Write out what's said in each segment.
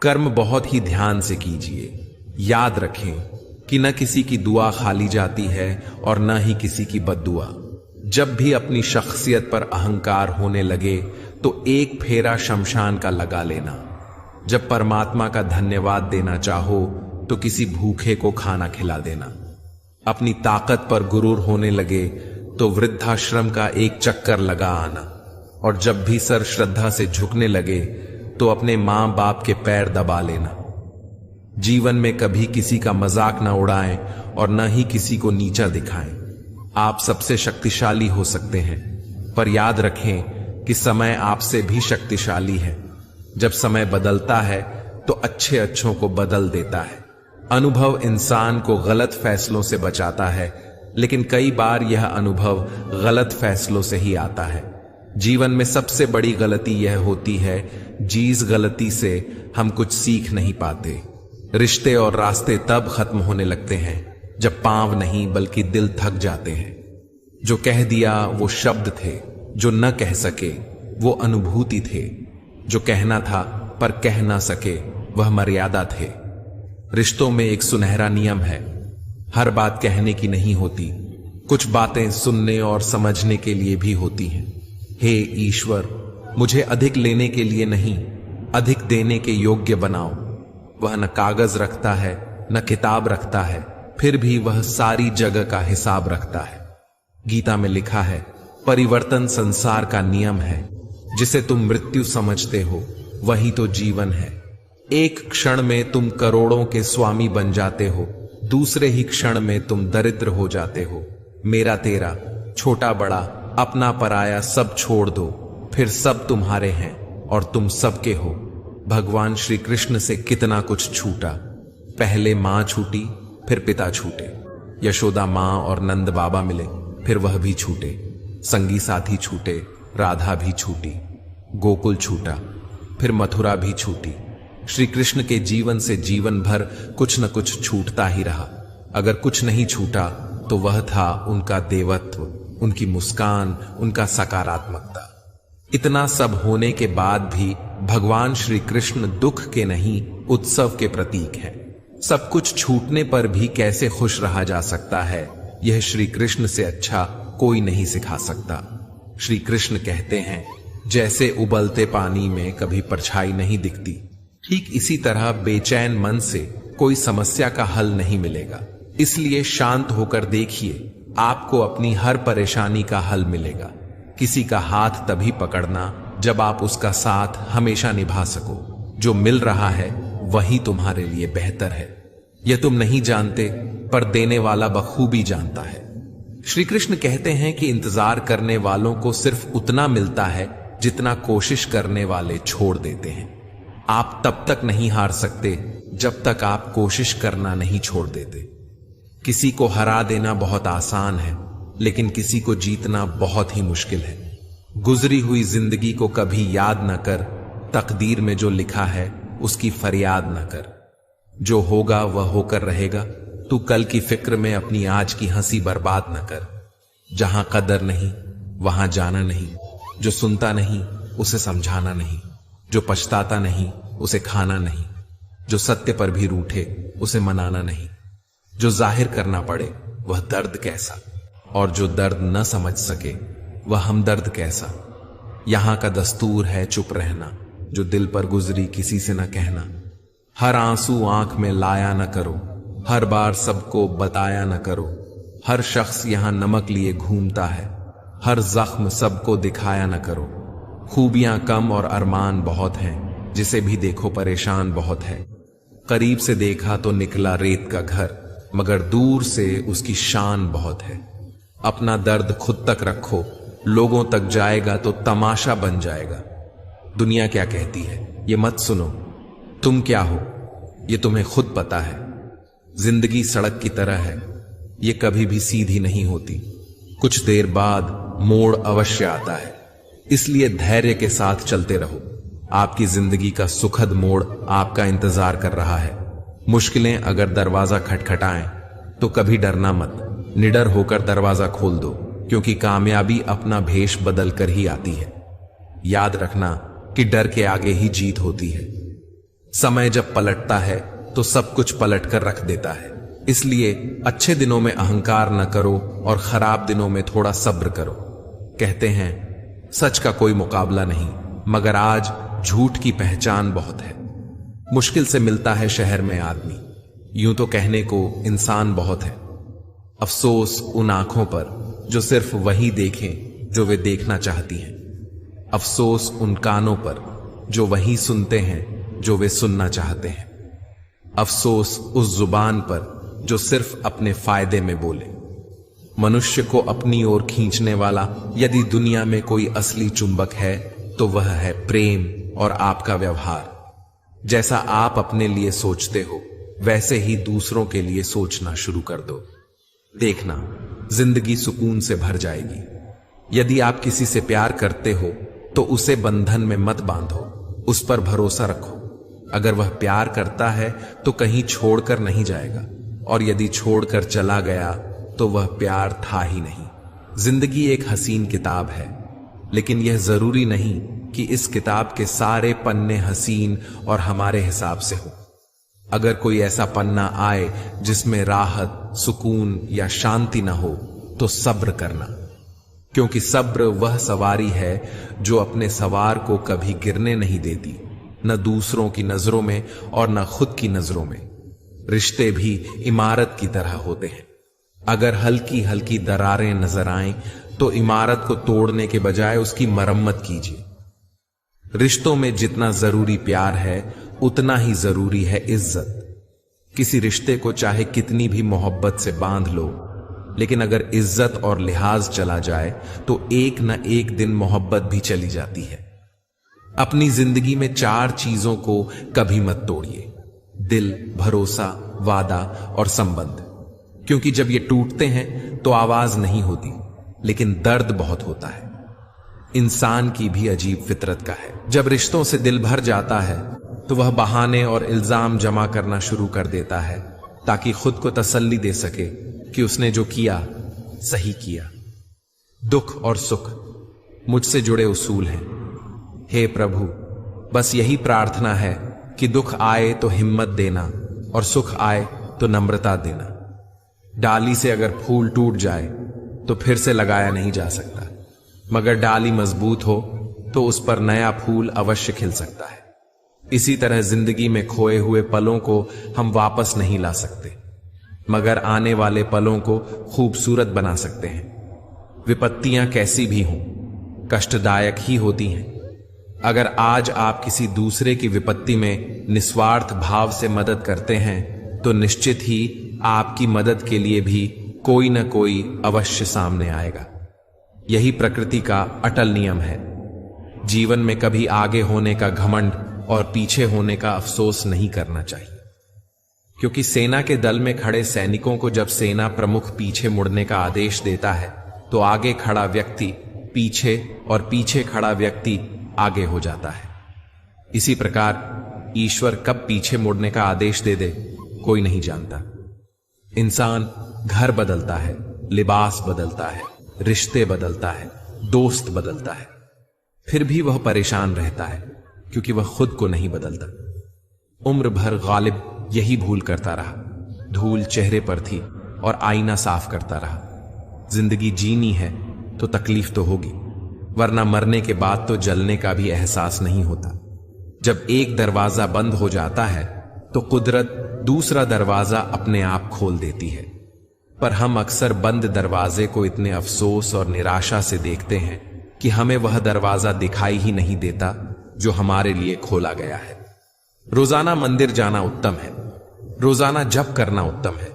कर्म बहुत ही ध्यान से कीजिए। याद रखें कि न किसी की दुआ खाली जाती है और न ही किसी की बद्दुआ। जब भी अपनी शख्सियत पर अहंकार होने लगे तो एक फेरा शमशान का लगा लेना। जब परमात्मा का धन्यवाद देना चाहो तो किसी भूखे को खाना खिला देना। अपनी ताकत पर गुरूर होने लगे तो वृद्धाश्रम का एक चक्कर लगा आना। और जब भी सर श्रद्धा से झुकने लगे तो अपने मां बाप के पैर दबा लेना। जीवन में कभी किसी का मजाक ना उड़ाएं और न ही किसी को नीचा दिखाएं। आप सबसे शक्तिशाली हो सकते हैं, पर याद रखें कि समय आपसे भी शक्तिशाली है। जब समय बदलता है तो अच्छे अच्छों को बदल देता है। अनुभव इंसान को गलत फैसलों से बचाता है, लेकिन कई बार यह अनुभव गलत फैसलों से ही आता है। जीवन में सबसे बड़ी गलती यह होती है, जिस गलती से हम कुछ सीख नहीं पाते। रिश्ते और रास्ते तब खत्म होने लगते हैं जब पांव नहीं बल्कि दिल थक जाते हैं। जो कह दिया वो शब्द थे, जो न कह सके वो अनुभूति थे, जो कहना था पर कह ना सके वह मर्यादा थे। रिश्तों में एक सुनहरा नियम है, हर बात कहने की नहीं होती, कुछ बातें सुनने और समझने के लिए भी होती हैं। हे ईश्वर, मुझे अधिक लेने के लिए नहीं, अधिक देने के योग्य बनाओ। वह न कागज रखता है न किताब रखता है, फिर भी वह सारी जगह का हिसाब रखता है। गीता में लिखा है, परिवर्तन संसार का नियम है, जिसे तुम मृत्यु समझते हो वही तो जीवन है। एक क्षण में तुम करोड़ों के स्वामी बन जाते हो, दूसरे ही क्षण में तुम दरिद्र हो जाते हो। मेरा तेरा, छोटा बड़ा, अपना पराया सब छोड़ दो, फिर सब तुम्हारे हैं और तुम सबके हो। भगवान श्री कृष्ण से कितना कुछ छूटा। पहले मां छूटी, फिर पिता छूटे। यशोदा मां और नंद बाबा मिले, फिर वह भी छूटे। संगी साथी छूटे, राधा भी छूटी। गोकुल छूटा, फिर मथुरा भी छूटी। श्री कृष्ण के जीवन से जीवन भर कुछ न कुछ छूटता ही रहा। अगर कुछ नहीं छूटा तो वह था उनका देवत्व, उनकी मुस्कान, उनका सकारात्मकता। इतना सब होने के बाद भी भगवान श्री कृष्ण दुख के नहीं, उत्सव के प्रतीक हैं। सब कुछ छूटने पर भी कैसे खुश रहा जा सकता है, यह श्री कृष्ण से अच्छा कोई नहीं सिखा सकता। श्री कृष्ण कहते हैं, जैसे उबलते पानी में कभी परछाई नहीं दिखती, ठीक इसी तरह बेचैन मन से कोई समस्या का हल नहीं मिलेगा। इसलिए शांत होकर देखिए, आपको अपनी हर परेशानी का हल मिलेगा। किसी का हाथ तभी पकड़ना जब आप उसका साथ हमेशा निभा सको। जो मिल रहा है वही तुम्हारे लिए बेहतर है। यह तुम नहीं जानते, पर देने वाला बखूबी जानता है। श्री कृष्ण कहते हैं कि इंतजार करने वालों को सिर्फ उतना मिलता है जितना कोशिश करने वाले छोड़ देते हैं। आप तब तक नहीं हार सकते जब तक आप कोशिश करना नहीं छोड़ देते। किसी को हरा देना बहुत आसान है, लेकिन किसी को जीतना बहुत ही मुश्किल है। गुजरी हुई जिंदगी को कभी याद न कर, तकदीर में जो लिखा है उसकी फरियाद न कर। जो होगा वह होकर रहेगा, तू कल की फिक्र में अपनी आज की हंसी बर्बाद न कर। जहां कदर नहीं वहां जाना नहीं, जो सुनता नहीं उसे समझाना नहीं, जो पछताता नहीं उसे खाना नहीं, जो सत्य पर भी रूठे उसे मनाना नहीं, जो जाहिर करना पड़े वह दर्द कैसा, और जो दर्द न समझ सके वह हमदर्द कैसा। यहां का दस्तूर है चुप रहना, जो दिल पर गुजरी किसी से न कहना। हर आंसू आंख में लाया न करो, हर बार सबको बताया न करो। हर शख्स यहां नमक लिए घूमता है, हर जख्म सबको दिखाया न करो। खूबियां कम और अरमान बहुत हैं, जिसे भी देखो परेशान बहुत है। करीब से देखा तो निकला रेत का घर, मगर दूर से उसकी शान बहुत है। अपना दर्द खुद तक रखो, लोगों तक जाएगा तो तमाशा बन जाएगा। दुनिया क्या कहती है ये मत सुनो, तुम क्या हो ये तुम्हें खुद पता है। जिंदगी सड़क की तरह है, ये कभी भी सीधी नहीं होती। कुछ देर बाद मोड़ अवश्य आता है, इसलिए धैर्य के साथ चलते रहो। आपकी जिंदगी का सुखद मोड़ आपका इंतजार कर रहा है। मुश्किलें अगर दरवाजा खटखटाएं तो कभी डरना मत, निडर होकर दरवाजा खोल दो, क्योंकि कामयाबी अपना भेष बदल कर ही आती है। याद रखना कि डर के आगे ही जीत होती है। समय जब पलटता है तो सब कुछ पलट कर रख देता है। इसलिए अच्छे दिनों में अहंकार न करो और खराब दिनों में थोड़ा सब्र करो। कहते हैं सच का कोई मुकाबला नहीं, मगर आज झूठ की पहचान बहुत है। मुश्किल से मिलता है शहर में आदमी, यूं तो कहने को इंसान बहुत है। अफसोस उन आंखों पर जो सिर्फ वही देखें जो वे देखना चाहती हैं। अफसोस उन कानों पर जो वही सुनते हैं जो वे सुनना चाहते हैं। अफसोस उस जुबान पर जो सिर्फ अपने फायदे में बोले। मनुष्य को अपनी ओर खींचने वाला यदि दुनिया में कोई असली चुंबक है तो वह है प्रेम और आपका व्यवहार। जैसा आप अपने लिए सोचते हो वैसे ही दूसरों के लिए सोचना शुरू कर दो। देखना जिंदगी सुकून से भर जाएगी। यदि आप किसी से प्यार करते हो तो उसे बंधन में मत बांधो, उस पर भरोसा रखो। अगर वह प्यार करता है तो कहीं छोड़कर नहीं जाएगा, और यदि छोड़कर चला गया तो वह प्यार था ही नहीं। जिंदगी एक हसीन किताब है, लेकिन यह जरूरी नहीं कि इस किताब के सारे पन्ने हसीन और हमारे हिसाब से हो। अगर कोई ऐसा पन्ना आए जिसमें राहत, सुकून या शांति न हो तो सब्र करना, क्योंकि सब्र वह सवारी है जो अपने सवार को कभी गिरने नहीं देती, न दूसरों की नजरों में और न खुद की नजरों में। रिश्ते भी इमारत की तरह होते हैं। अगर हल्की हल्की दरारें नजर आएं तो इमारत को तोड़ने के बजाय उसकी मरम्मत कीजिए। रिश्तों में जितना जरूरी प्यार है उतना ही जरूरी है इज्जत। किसी रिश्ते को चाहे कितनी भी मोहब्बत से बांध लो, लेकिन अगर इज्जत और लिहाज चला जाए तो एक न एक दिन मोहब्बत भी चली जाती है। अपनी जिंदगी में 4 चीजों को कभी मत तोड़िए: दिल, भरोसा, वादा और संबंध। क्योंकि जब ये टूटते हैं तो आवाज नहीं होती, लेकिन दर्द बहुत होता है। इंसान की भी अजीब फितरत का है। जब रिश्तों से दिल भर जाता है तो वह बहाने और इल्जाम जमा करना शुरू कर देता है ताकि खुद को तसल्ली दे सके कि उसने जो किया सही किया। दुख और सुख मुझसे जुड़े उसूल हैं। हे प्रभु, बस यही प्रार्थना है कि दुख आए तो हिम्मत देना और सुख आए तो नम्रता देना। डाली से अगर फूल टूट जाए तो फिर से लगाया नहीं जा सकता, मगर डाली मजबूत हो तो उस पर नया फूल अवश्य खिल सकता है। इसी तरह जिंदगी में खोए हुए पलों को हम वापस नहीं ला सकते, मगर आने वाले पलों को खूबसूरत बना सकते हैं। विपत्तियां कैसी भी हों, कष्टदायक ही होती हैं। अगर आज आप किसी दूसरे की विपत्ति में निस्वार्थ भाव से मदद करते हैं तो निश्चित ही आपकी मदद के लिए भी कोई न कोई अवश्य सामने आएगा। यही प्रकृति का अटल नियम है। जीवन में कभी आगे होने का घमंड और पीछे होने का अफसोस नहीं करना चाहिए, क्योंकि सेना के दल में खड़े सैनिकों को जब सेना प्रमुख पीछे मुड़ने का आदेश देता है तो आगे खड़ा व्यक्ति पीछे और पीछे खड़ा व्यक्ति आगे हो जाता है। इसी प्रकार ईश्वर कब पीछे मुड़ने का आदेश दे दे कोई नहीं जानता। इंसान घर बदलता है, लिबास बदलता है, रिश्ते बदलता है, दोस्त बदलता है, फिर भी वह परेशान रहता है क्योंकि वह खुद को नहीं बदलता। उम्र भर गालिब यही भूल करता रहा। धूल चेहरे पर थी और आईना साफ करता रहा। जिंदगी जीनी है तो तकलीफ तो होगी, वरना मरने के बाद तो जलने का भी एहसास नहीं होता। जब एक दरवाजा बंद हो जाता है तो कुदरत दूसरा दरवाजा अपने आप खोल देती है, पर हम अक्सर बंद दरवाजे को इतने अफसोस और निराशा से देखते हैं कि हमें वह दरवाजा दिखाई ही नहीं देता जो हमारे लिए खोला गया है। रोजाना मंदिर जाना उत्तम है, रोजाना जप करना उत्तम है,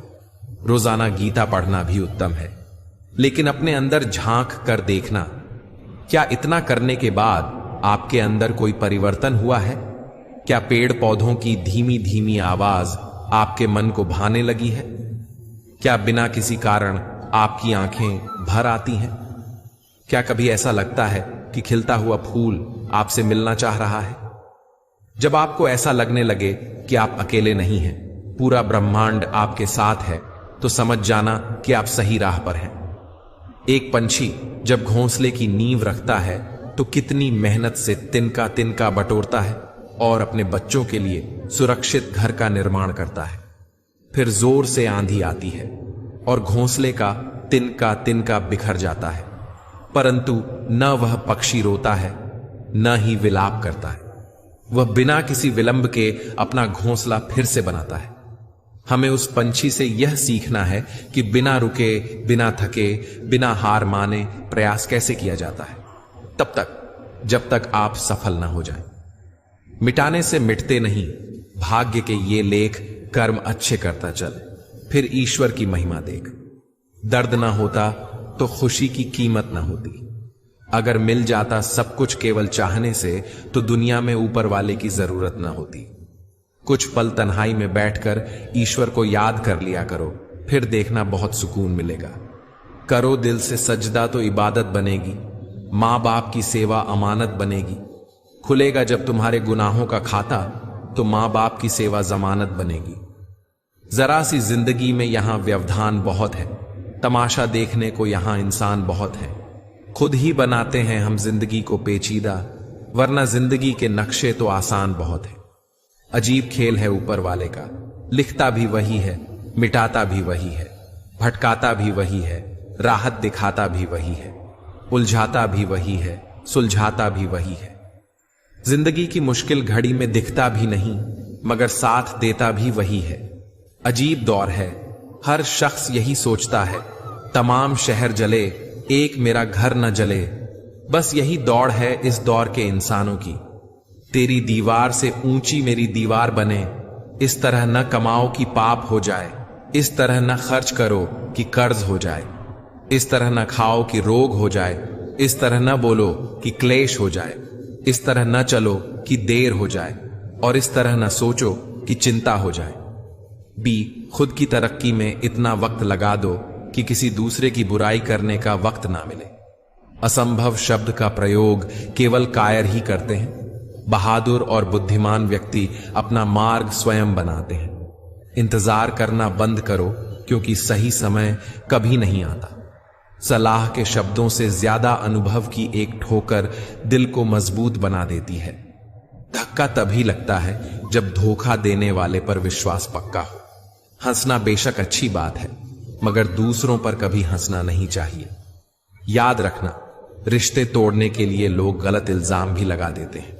रोजाना गीता पढ़ना भी उत्तम है, लेकिन अपने अंदर झांक कर देखना, क्या इतना करने के बाद आपके अंदर कोई परिवर्तन हुआ है? क्या पेड़ पौधों की धीमी धीमी आवाज आपके मन को भाने लगी है? क्या बिना किसी कारण आपकी आंखें भर आती हैं? क्या कभी ऐसा लगता है कि खिलता हुआ फूल आपसे मिलना चाह रहा है? जब आपको ऐसा लगने लगे कि आप अकेले नहीं हैं, पूरा ब्रह्मांड आपके साथ है, तो समझ जाना कि आप सही राह पर हैं। एक पंछी जब घोंसले की नींव रखता है तो कितनी मेहनत से तिनका तिनका बटोरता है, और अपने बच्चों के लिए सुरक्षित घर का निर्माण करता है। फिर जोर से आंधी आती है और घोंसले का तिनका बिखर जाता है, परंतु न वह पक्षी रोता है न ही विलाप करता है। वह बिना किसी विलंब के अपना घोंसला फिर से बनाता है। हमें उस पंछी से यह सीखना है कि बिना रुके, बिना थके, बिना हार माने प्रयास कैसे किया जाता है, तब तक जब तक आप सफल न हो जाएं। मिटाने से मिटते नहीं भाग्य के ये लेख, कर्म अच्छे करता चल, फिर ईश्वर की महिमा देख। दर्द ना होता तो खुशी की कीमत ना होती। अगर मिल जाता सब कुछ केवल चाहने से, तो दुनिया में ऊपर वाले की जरूरत ना होती। कुछ पल तन्हाई में बैठकर ईश्वर को याद कर लिया करो, फिर देखना बहुत सुकून मिलेगा। करो दिल से सजदा तो इबादत बनेगी। मां बाप की सेवा अमानत बनेगी। खुलेगा जब तुम्हारे गुनाहों का खाता, तो मां बाप की सेवा जमानत बनेगी। जरा सी जिंदगी में यहां व्यवधान बहुत है, तमाशा देखने को यहां इंसान बहुत है। खुद ही बनाते हैं हम जिंदगी को पेचीदा, वरना जिंदगी के नक्शे तो आसान बहुत है। अजीब खेल है ऊपर वाले का, लिखता भी वही है, मिटाता भी वही है, भटकाता भी वही है, राहत दिखाता भी वही है, उलझाता भी वही है, सुलझाता भी वही है। जिंदगी की मुश्किल घड़ी में दिखता भी नहीं, मगर साथ देता भी वही है। अजीब दौर है, हर शख्स यही सोचता है, तमाम शहर जले, एक मेरा घर न जले। बस यही दौड़ है इस दौर के इंसानों की। तेरी दीवार से ऊंची मेरी दीवार बने, इस तरह न कमाओ कि पाप हो जाए, इस तरह न खर्च करो कि कर्ज हो जाए, इस तरह न खाओ कि रोग हो जाए, इस तरह न बोलो कि क्लेश हो जाए, इस तरह न चलो कि देर हो जाए, और इस तरह न सोचो कि चिंता हो जाए। खुद की तरक्की में इतना वक्त लगा दो कि किसी दूसरे की बुराई करने का वक्त ना मिले। असंभव शब्द का प्रयोग केवल कायर ही करते हैं। बहादुर और बुद्धिमान व्यक्ति अपना मार्ग स्वयं बनाते हैं। इंतजार करना बंद करो, क्योंकि सही समय कभी नहीं आता। सलाह के शब्दों से ज्यादा अनुभव की एक ठोकर दिल को मजबूत बना देती है। धक्का तभी लगता है जब धोखा देने वाले पर विश्वास पक्का हो। हंसना बेशक अच्छी बात है, मगर दूसरों पर कभी हंसना नहीं चाहिए। याद रखना, रिश्ते तोड़ने के लिए लोग गलत इल्जाम भी लगा देते हैं।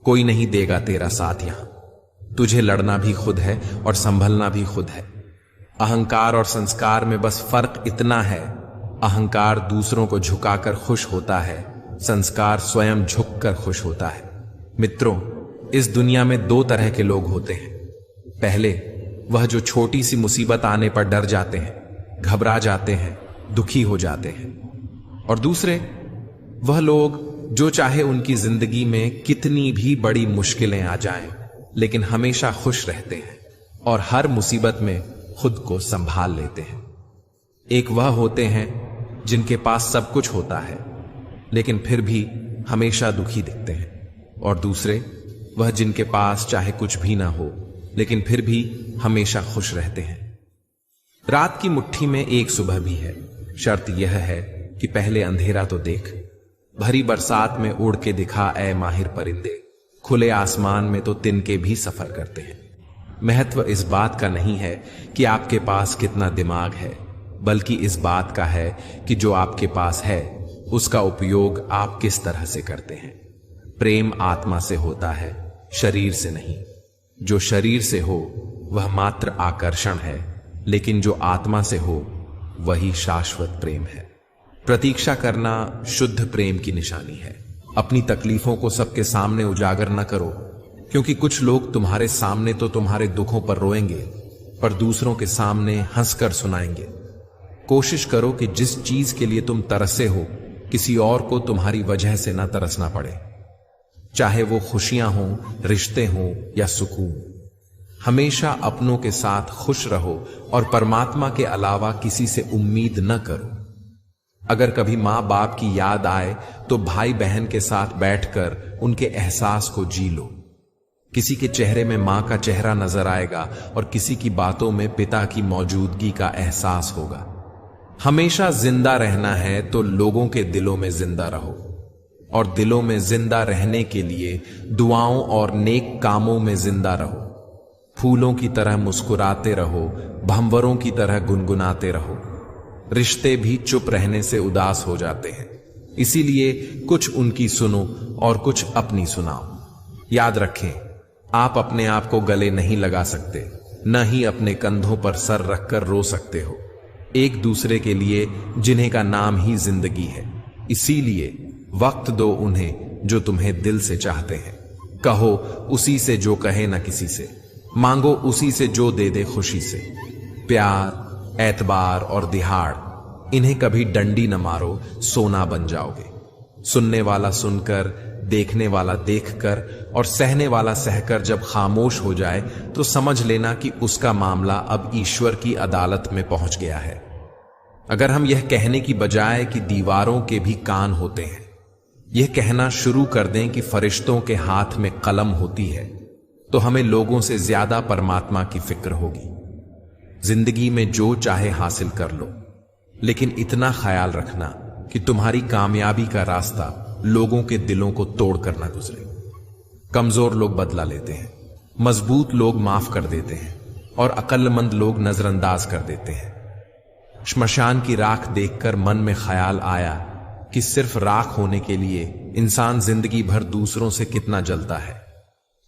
कोई नहीं देगा तेरा साथ यहां। तुझे लड़ना भी खुद है और संभलना भी खुद है। अहंकार और संस्कार में बस फर्क इतना है, अहंकार दूसरों को झुकाकर खुश होता है, संस्कार स्वयं झुककर खुश होता है। मित्रों, इस दुनिया में दो तरह के लोग होते हैं। पहले वह जो छोटी सी मुसीबत आने पर डर जाते हैं, घबरा जाते हैं, दुखी हो जाते हैं। और दूसरे वह लोग जो चाहे उनकी जिंदगी में कितनी भी बड़ी मुश्किलें आ जाएं, लेकिन हमेशा खुश रहते हैं और हर मुसीबत में खुद को संभाल लेते हैं। एक वह होते हैं जिनके पास सब कुछ होता है, लेकिन फिर भी हमेशा दुखी दिखते हैं। और दूसरे वह जिनके पास चाहे कुछ भी ना हो, लेकिन फिर भी हमेशा खुश रहते हैं। रात की मुट्ठी में एक सुबह भी है। शर्त यह है कि पहले अंधेरा तो देख। भरी बरसात में उड़ के दिखा ऐ माहिर परिंदे, खुले आसमान में तो तिनके भी सफर करते हैं। महत्व इस बात का नहीं है कि आपके पास कितना दिमाग है, बल्कि इस बात का है कि जो आपके पास है उसका उपयोग आप किस तरह से करते हैं। प्रेम आत्मा से होता है, शरीर से नहीं। जो शरीर से हो वह मात्र आकर्षण है, लेकिन जो आत्मा से हो वही शाश्वत प्रेम है। प्रतीक्षा करना शुद्ध प्रेम की निशानी है। अपनी तकलीफों को सबके सामने उजागर न करो, क्योंकि कुछ लोग तुम्हारे सामने तो तुम्हारे दुखों पर रोएंगे, पर दूसरों के सामने हंसकर सुनाएंगे। कोशिश करो कि जिस चीज के लिए तुम तरसे हो, किसी और को तुम्हारी वजह से न तरसना पड़े, चाहे वो खुशियां हों, रिश्ते हों या सुकून। हमेशा अपनों के साथ खुश रहो और परमात्मा के अलावा किसी से उम्मीद न करो। अगर कभी मां बाप की याद आए तो भाई बहन के साथ बैठकर उनके एहसास को जी लो। किसी के चेहरे में मां का चेहरा नजर आएगा और किसी की बातों में पिता की मौजूदगी का एहसास होगा। हमेशा जिंदा रहना है तो लोगों के दिलों में जिंदा रहो। और दिलों में जिंदा रहने के लिए दुआओं और नेक कामों में जिंदा रहो। फूलों की तरह मुस्कुराते रहो, भंवरों की तरह गुनगुनाते रहो। रिश्ते भी चुप रहने से उदास हो जाते हैं, इसीलिए कुछ उनकी सुनो और कुछ अपनी सुनाओ। याद रखें, आप अपने आप को गले नहीं लगा सकते, न ही अपने कंधों पर सर रखकर रो सकते हो। एक दूसरे के लिए जिन्हें का नाम ही जिंदगी है, इसीलिए वक्त दो उन्हें जो तुम्हें दिल से चाहते हैं। कहो उसी से जो कहे न किसी से, मांगो उसी से जो दे दे खुशी से। प्यार, एतबार और दिहाड़, इन्हें कभी डंडी न मारो, सोना बन जाओगे। सुनने वाला सुनकर, देखने वाला देखकर और सहने वाला सहकर जब खामोश हो जाए तो समझ लेना कि उसका मामला अब ईश्वर की अदालत में पहुंच गया है। अगर हम यह कहने की बजाय कि दीवारों के भी कान होते हैं, यह कहना शुरू कर दें कि फरिश्तों के हाथ में कलम होती है, तो हमें लोगों से ज्यादा परमात्मा की फिक्र होगी। जिंदगी में जो चाहे हासिल कर लो, लेकिन इतना ख्याल रखना कि तुम्हारी कामयाबी का रास्ता लोगों के दिलों को तोड़कर ना गुजरे। कमजोर लोग बदला लेते हैं, मजबूत लोग माफ कर देते हैं और अक्लमंद लोग नजरअंदाज कर देते हैं। श्मशान की राख देखकर मन में ख्याल आया कि सिर्फ राख होने के लिए इंसान जिंदगी भर दूसरों से कितना जलता है।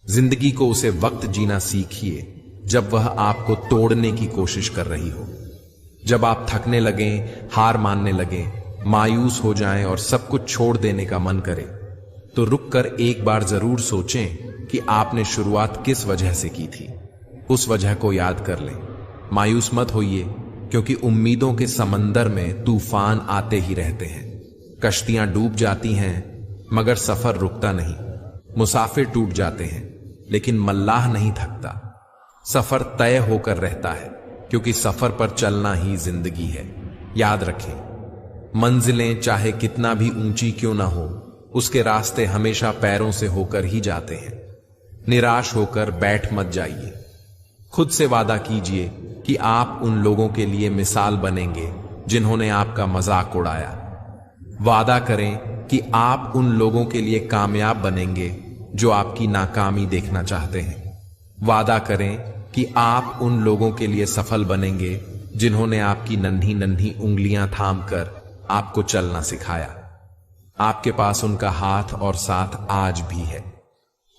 जिंदगी को उसे वक्त जीना सीखिए जब वह आपको तोड़ने की कोशिश कर रही हो। जब आप थकने लगें, हार मानने लगें, मायूस हो जाएं और सब कुछ छोड़ देने का मन करे, तो रुककर एक बार जरूर सोचें कि आपने शुरुआत किस वजह से की थी। उस वजह को याद कर लें। मायूस मत होइए, क्योंकि उम्मीदों के समंदर में तूफान आते ही रहते हैं। कश्तियां डूब जाती हैं मगर सफर रुकता नहीं। मुसाफिर टूट जाते हैं लेकिन मल्लाह नहीं थकता। सफर तय होकर रहता है, क्योंकि सफर पर चलना ही जिंदगी है। याद रखें, मंजिलें चाहे कितना भी ऊंची क्यों ना हो, उसके रास्ते हमेशा पैरों से होकर ही जाते हैं। निराश होकर बैठ मत जाइए। खुद से वादा कीजिए कि आप उन लोगों के लिए मिसाल बनेंगे जिन्होंने आपका मजाक उड़ाया। वादा करें कि आप उन लोगों के लिए कामयाब बनेंगे जो आपकी नाकामी देखना चाहते हैं। वादा करें कि आप उन लोगों के लिए सफल बनेंगे जिन्होंने आपकी नन्ही नन्ही उंगलियां थामकर आपको चलना सिखाया। आपके पास उनका हाथ और साथ आज भी है।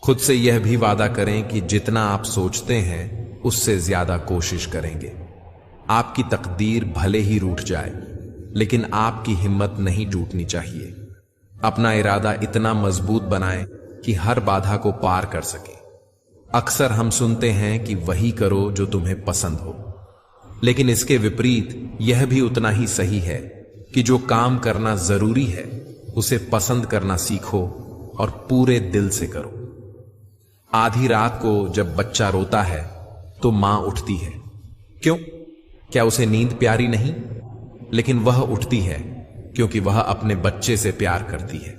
खुद से यह भी वादा करें कि जितना आप सोचते हैं उससे ज्यादा कोशिश करेंगे। आपकी तकदीर भले ही रूठ जाए, लेकिन आपकी हिम्मत नहीं टूटनी चाहिए। अपना इरादा इतना मजबूत बनाएं कि हर बाधा को पार कर सके। अक्सर हम सुनते हैं कि वही करो जो तुम्हें पसंद हो, लेकिन इसके विपरीत यह भी उतना ही सही है कि जो काम करना जरूरी है उसे पसंद करना सीखो और पूरे दिल से करो। आधी रात को जब बच्चा रोता है तो मां उठती है। क्यों? क्या उसे नींद प्यारी नहीं? लेकिन वह उठती है क्योंकि वह अपने बच्चे से प्यार करती है।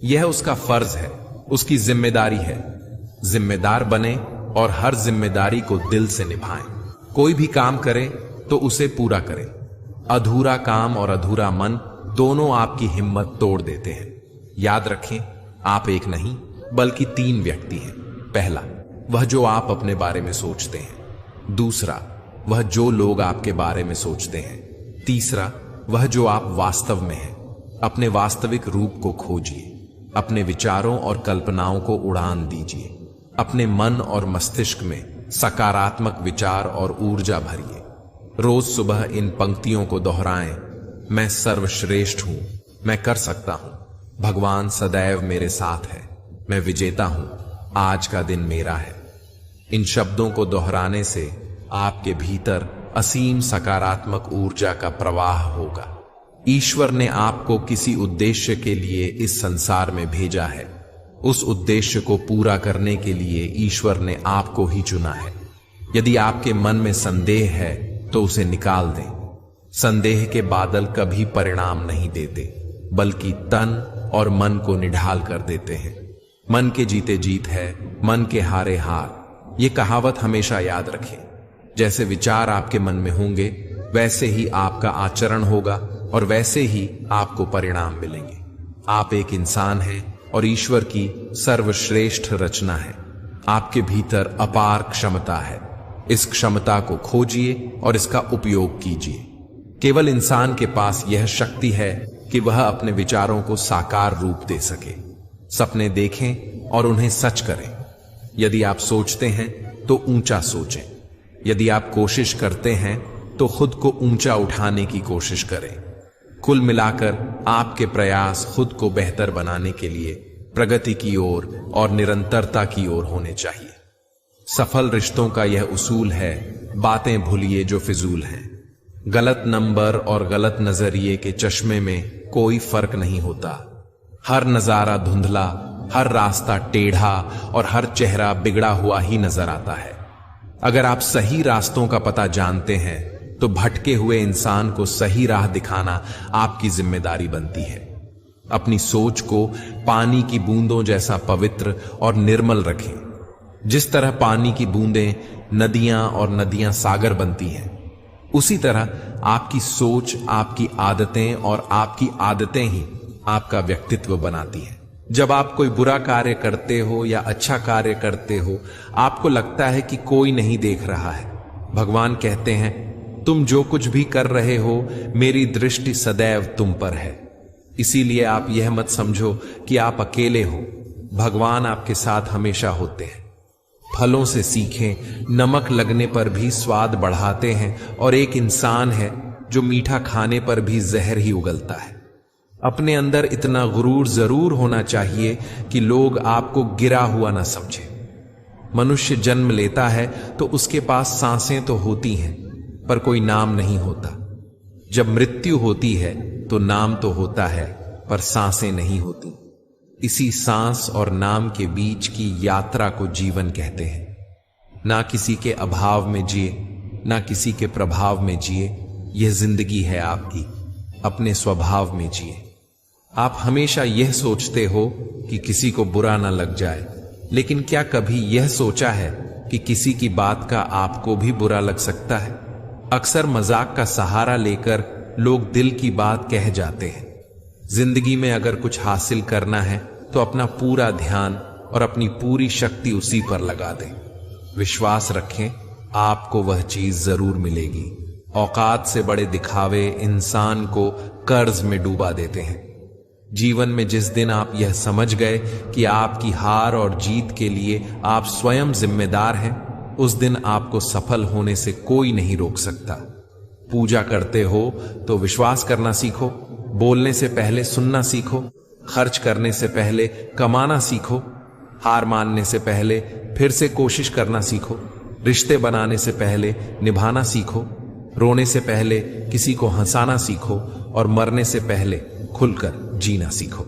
यह उसका फर्ज है, उसकी जिम्मेदारी है। जिम्मेदार बने और हर जिम्मेदारी को दिल से निभाएं। कोई भी काम करे तो उसे पूरा करें। अधूरा काम और अधूरा मन दोनों आपकी हिम्मत तोड़ देते हैं। याद रखें, आप एक नहीं बल्कि 3 व्यक्ति हैं। पहला, वह जो आप अपने बारे में सोचते हैं। दूसरा, वह जो लोग आपके बारे में सोचते हैं। तीसरा, वह जो आप वास्तव में हैं। अपने वास्तविक रूप को खोजिए। अपने विचारों और कल्पनाओं को उड़ान दीजिए। अपने मन और मस्तिष्क में सकारात्मक विचार और ऊर्जा भरिए। रोज सुबह इन पंक्तियों को दोहराएं। मैं सर्वश्रेष्ठ हूं, मैं कर सकता हूं, भगवान सदैव मेरे साथ है, मैं विजेता हूं, आज का दिन मेरा है। इन शब्दों को दोहराने से आपके भीतर असीम सकारात्मक ऊर्जा का प्रवाह होगा। ईश्वर ने आपको किसी उद्देश्य के लिए इस संसार में भेजा है। उस उद्देश्य को पूरा करने के लिए ईश्वर ने आपको ही चुना है। यदि आपके मन में संदेह है तो उसे निकाल दें। संदेह के बादल कभी परिणाम नहीं देते, बल्कि तन और मन को निढाल कर देते हैं। मन के जीते जीत है, मन के हारे हार। ये कहावत हमेशा याद रखें। जैसे विचार आपके मन में होंगे, वैसे ही आपका आचरण होगा और वैसे ही आपको परिणाम मिलेंगे। आप एक इंसान हैं और ईश्वर की सर्वश्रेष्ठ रचना है। आपके भीतर अपार क्षमता है। इस क्षमता को खोजिए और इसका उपयोग कीजिए। केवल इंसान के पास यह शक्ति है कि वह अपने विचारों को साकार रूप दे सके। सपने देखें और उन्हें सच करें। यदि आप सोचते हैं तो ऊंचा सोचें। यदि आप कोशिश करते हैं तो खुद को ऊंचा उठाने की कोशिश करें। कुल मिलाकर आपके प्रयास खुद को बेहतर बनाने के लिए प्रगति की ओर और निरंतरता की ओर होने चाहिए। सफल रिश्तों का यह उसूल है, बातें भूलिए जो फिजूल हैं। गलत नंबर और गलत नजरिए के चश्मे में कोई फर्क नहीं होता। हर नजारा धुंधला, हर रास्ता टेढ़ा और हर चेहरा बिगड़ा हुआ ही नजर आता है। अगर आप सही रास्तों का पता जानते हैं तो भटके हुए इंसान को सही राह दिखाना आपकी जिम्मेदारी बनती है। अपनी सोच को पानी की बूंदों जैसा पवित्र और निर्मल रखें। जिस तरह पानी की बूंदें नदियां और नदियां सागर बनती हैं, उसी तरह आपकी सोच, आपकी आदतें और आपकी आदतें ही आपका व्यक्तित्व बनाती हैं। जब आप कोई बुरा कार्य करते हो या अच्छा कार्य करते हो, आपको लगता है कि कोई नहीं देख रहा है। भगवान कहते हैं, तुम जो कुछ भी कर रहे हो, मेरी दृष्टि सदैव तुम पर है। इसीलिए आप यह मत समझो कि आप अकेले हो। भगवान आपके साथ हमेशा होते हैं। फलों से सीखें, नमक लगने पर भी स्वाद बढ़ाते हैं, और एक इंसान है जो मीठा खाने पर भी जहर ही उगलता है। अपने अंदर इतना गुरूर जरूर होना चाहिए कि लोग आपको गिरा हुआ ना समझे। मनुष्य जन्म लेता है तो उसके पास सांसें तो होती हैं, पर कोई नाम नहीं होता। जब मृत्यु होती है तो नाम तो होता है, पर सांसें नहीं होती। इसी सांस और नाम के बीच की यात्रा को जीवन कहते हैं। ना किसी के अभाव में जिए, ना किसी के प्रभाव में जिए। यह जिंदगी है आपकी, अपने स्वभाव में जिए। आप हमेशा यह सोचते हो कि किसी को बुरा ना लग जाए, लेकिन क्या कभी यह सोचा है कि किसी की बात का आपको भी बुरा लग सकता है? अक्सर मजाक का सहारा लेकर लोग दिल की बात कह जाते हैं। जिंदगी में अगर कुछ हासिल करना है तो अपना पूरा ध्यान और अपनी पूरी शक्ति उसी पर लगा दें। विश्वास रखें, आपको वह चीज जरूर मिलेगी। औकात से बड़े दिखावे इंसान को कर्ज में डूबा देते हैं। जीवन में जिस दिन आप यह समझ गए कि आपकी हार और जीत के लिए आप स्वयं जिम्मेदार हैं, उस दिन आपको सफल होने से कोई नहीं रोक सकता। पूजा करते हो तो विश्वास करना सीखो। बोलने से पहले सुनना सीखो। खर्च करने से पहले कमाना सीखो। हार मानने से पहले फिर से कोशिश करना सीखो। रिश्ते बनाने से पहले निभाना सीखो। रोने से पहले किसी को हंसाना सीखो और मरने से पहले खुलकर जीना सीखो।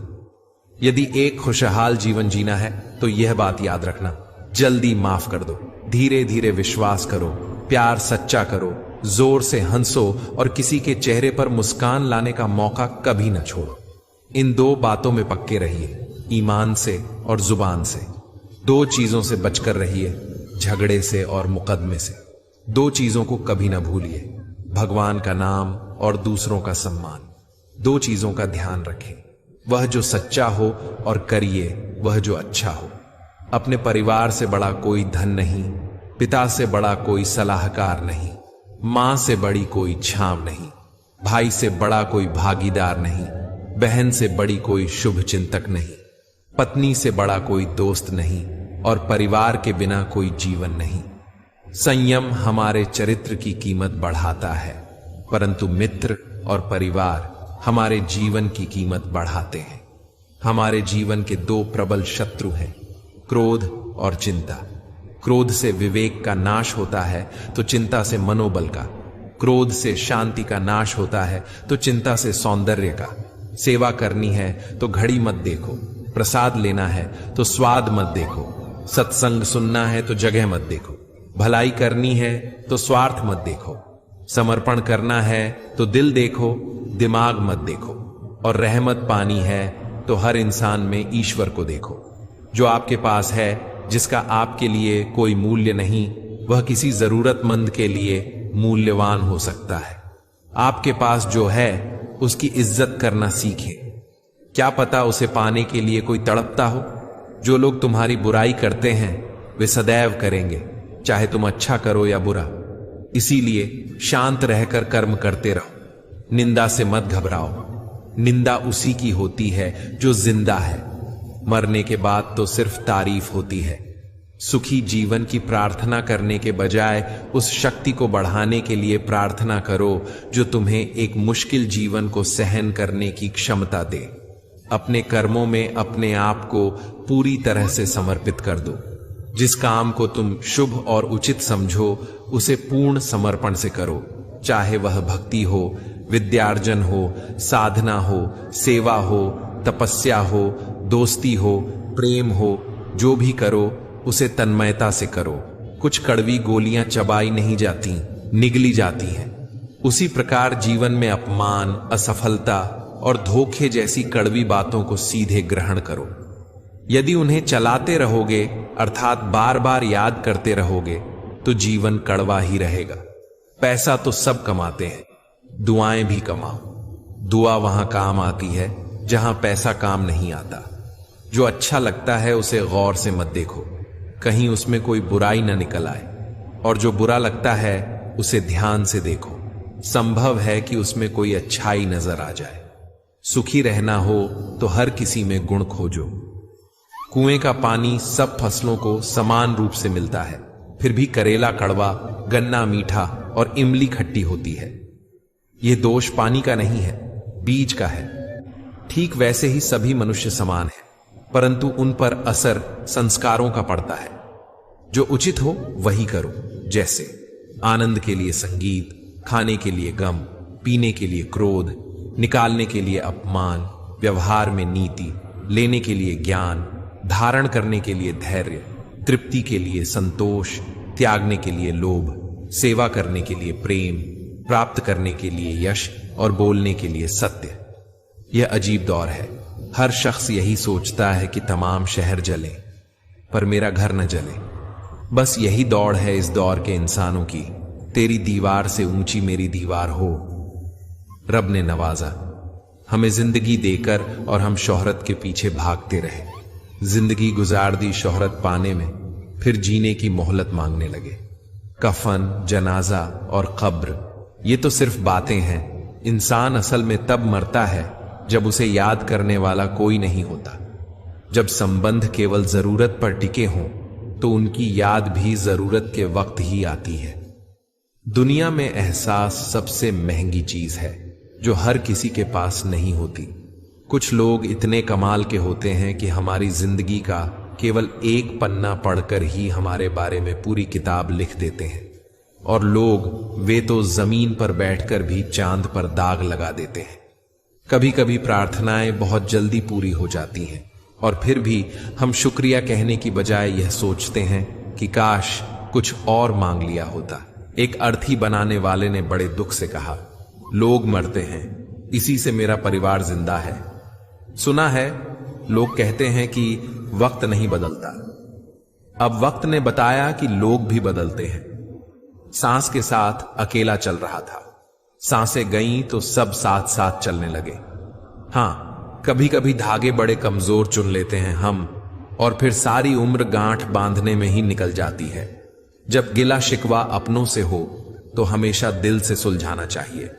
यदि एक खुशहाल जीवन जीना है तो यह बात याद रखना, जल्दी माफ कर दो, धीरे धीरे विश्वास करो, प्यार सच्चा करो, जोर से हंसो और किसी के चेहरे पर मुस्कान लाने का मौका कभी न छोड़ो। इन दो बातों में पक्के रहिए, ईमान से और जुबान से। दो चीजों से बचकर रहिए, झगड़े से और मुकदमे से। दो चीजों को कभी न भूलिए, भगवान का नाम और दूसरों का सम्मान। दो चीजों का ध्यान रखें, वह जो सच्चा हो, और करिए वह जो अच्छा हो। अपने परिवार से बड़ा कोई धन नहीं, पिता से बड़ा कोई सलाहकार नहीं, मां से बड़ी कोई छांव नहीं, भाई से बड़ा कोई भागीदार नहीं, बहन से बड़ी कोई शुभ चिंतक नहीं, पत्नी से बड़ा कोई दोस्त नहीं, और परिवार के बिना कोई जीवन नहीं। संयम हमारे चरित्र की कीमत बढ़ाता है, परंतु मित्र और परिवार हमारे जीवन की कीमत बढ़ाते हैं। हमारे जीवन के दो प्रबल शत्रु हैं, क्रोध और चिंता। क्रोध से विवेक का नाश होता है तो चिंता से मनोबल का। क्रोध से शांति का नाश होता है तो चिंता से सौंदर्य का। सेवा करनी है तो घड़ी मत देखो, प्रसाद लेना है तो स्वाद मत देखो, सत्संग सुनना है तो जगह मत देखो, भलाई करनी है तो स्वार्थ मत देखो, समर्पण करना है तो दिल देखो, दिमाग मत देखो, और रहमत पानी है तो हर इंसान में ईश्वर को देखो। जो आपके पास है, जिसका आपके लिए कोई मूल्य नहीं, वह किसी जरूरतमंद के लिए मूल्यवान हो सकता है। आपके पास जो है उसकी इज्जत करना सीखें। क्या पता उसे पाने के लिए कोई तड़पता हो। जो लोग तुम्हारी बुराई करते हैं वे सदैव करेंगे, चाहे तुम अच्छा करो या बुरा। इसीलिए शांत रहकर कर्म करते रहो। निंदा से मत घबराओ। निंदा उसी की होती है जो जिंदा है। मरने के बाद तो सिर्फ तारीफ होती है। सुखी जीवन की प्रार्थना करने के बजाय उस शक्ति को बढ़ाने के लिए प्रार्थना करो जो तुम्हें एक मुश्किल जीवन को सहन करने की क्षमता दे। अपने कर्मों में अपने आप को पूरी तरह से समर्पित कर दो। जिस काम को तुम शुभ और उचित समझो उसे पूर्ण समर्पण से करो, चाहे वह भक्ति हो, विद्यार्जन हो, साधना हो, सेवा हो, तपस्या हो, दोस्ती हो, प्रेम हो। जो भी करो उसे तन्मयता से करो। कुछ कड़वी गोलियां चबाई नहीं जाती, निगली जाती हैं। उसी प्रकार जीवन में अपमान, असफलता और धोखे जैसी कड़वी बातों को सीधे ग्रहण करो। यदि उन्हें चलाते रहोगे अर्थात बार बार याद करते रहोगे तो जीवन कड़वा ही रहेगा। पैसा तो सब कमाते हैं, दुआएं भी कमाओ। दुआ वहां काम आती है जहां पैसा काम नहीं आता। जो अच्छा लगता है उसे गौर से मत देखो, कहीं उसमें कोई बुराई न निकल आए, और जो बुरा लगता है उसे ध्यान से देखो, संभव है कि उसमें कोई अच्छाई नजर आ जाए। सुखी रहना हो तो हर किसी में गुण खोजो। कुएं का पानी सब फसलों को समान रूप से मिलता है, फिर भी करेला कड़वा, गन्ना मीठा और इमली खट्टी होती है। यह दोष पानी का नहीं है, बीज का है। ठीक वैसे ही सभी मनुष्य समान है, परंतु उन पर असर संस्कारों का पड़ता है। जो उचित हो वही करो, जैसे आनंद के लिए संगीत, खाने के लिए गम, पीने के लिए क्रोध, निकालने के लिए अपमान, व्यवहार में नीति, लेने के लिए ज्ञान, धारण करने के लिए धैर्य, तृप्ति के लिए संतोष, त्यागने के लिए लोभ, सेवा करने के लिए प्रेम, प्राप्त करने के लिए यश और बोलने के लिए सत्य। यह अजीब दौर है। हर शख्स यही सोचता है कि तमाम शहर जले पर मेरा घर न जले। बस यही दौड़ है इस दौर के इंसानों की। तेरी दीवार से ऊंची मेरी दीवार हो। रब ने नवाजा हमें जिंदगी देकर और हम शोहरत के पीछे भागते रहे। जिंदगी गुजार दी शोहरत पाने में, फिर जीने की मोहलत मांगने लगे। कफन, जनाजा और कब्र ये तो सिर्फ बातें हैं। इंसान असल में तब मरता है जब उसे याद करने वाला कोई नहीं होता। जब संबंध केवल जरूरत पर टिके हों तो उनकी याद भी जरूरत के वक्त ही आती है। दुनिया में एहसास सबसे महंगी चीज है जो हर किसी के पास नहीं होती। कुछ लोग इतने कमाल के होते हैं कि हमारी जिंदगी का केवल एक पन्ना पढ़कर ही हमारे बारे में पूरी किताब लिख देते हैं, और लोग वे तो जमीन पर बैठकर भी चांद पर दाग लगा देते हैं। कभी कभी प्रार्थनाएं बहुत जल्दी पूरी हो जाती हैं और फिर भी हम शुक्रिया कहने की बजाय यह सोचते हैं कि काश कुछ और मांग लिया होता। एक अर्थी बनाने वाले ने बड़े दुख से कहा, लोग मरते हैं, इसी से मेरा परिवार जिंदा है। सुना है लोग कहते हैं कि वक्त नहीं बदलता। अब वक्त ने बताया कि लोग भी बदलते हैं। सांस के साथ अकेला चल रहा था, सांसें गईं तो सब साथ साथ चलने लगे। हां, कभी कभी धागे बड़े कमजोर चुन लेते हैं हम, और फिर सारी उम्र गांठ बांधने में ही निकल जाती है। जब गिला शिकवा अपनों से हो तो हमेशा दिल से सुलझाना चाहिए।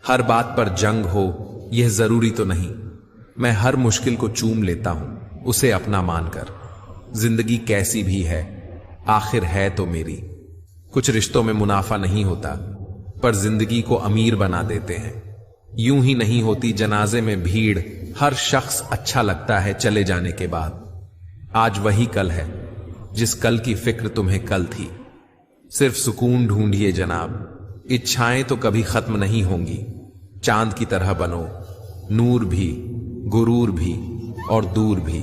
हर बात पर जंग हो यह जरूरी तो नहीं। मैं हर मुश्किल को चूम लेता हूं, उसे अपना मानकर। जिंदगी कैसी भी है, आखिर है तो मेरी। कुछ रिश्तों में मुनाफा नहीं होता, पर जिंदगी को अमीर बना देते हैं। यूं ही नहीं होती जनाजे में भीड़, हर शख्स अच्छा लगता है चले जाने के बाद। आज वही कल है जिस कल की फिक्र तुम्हें कल थी। सिर्फ सुकून ढूंढिए जनाब, इच्छाएं तो कभी खत्म नहीं होंगी। चांद की तरह बनो, नूर भी, गुरूर भी और दूर भी।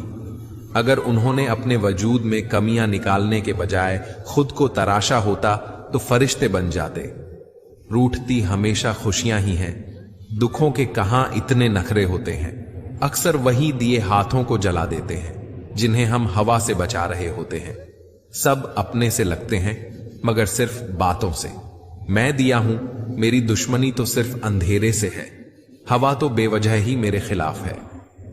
अगर उन्होंने अपने वजूद में कमियां निकालने के बजाय खुद को तराशा होता तो फरिश्ते बन जाते। रूठती हमेशा खुशियां ही हैं, दुखों के कहां इतने नखरे होते हैं। अक्सर वही दिए हाथों को जला देते हैं जिन्हें हम हवा से बचा रहे होते हैं। सब अपने से लगते हैं मगर सिर्फ बातों से। मैं दिया हूं, मेरी दुश्मनी तो सिर्फ अंधेरे से है। हवा तो बेवजह ही मेरे खिलाफ है।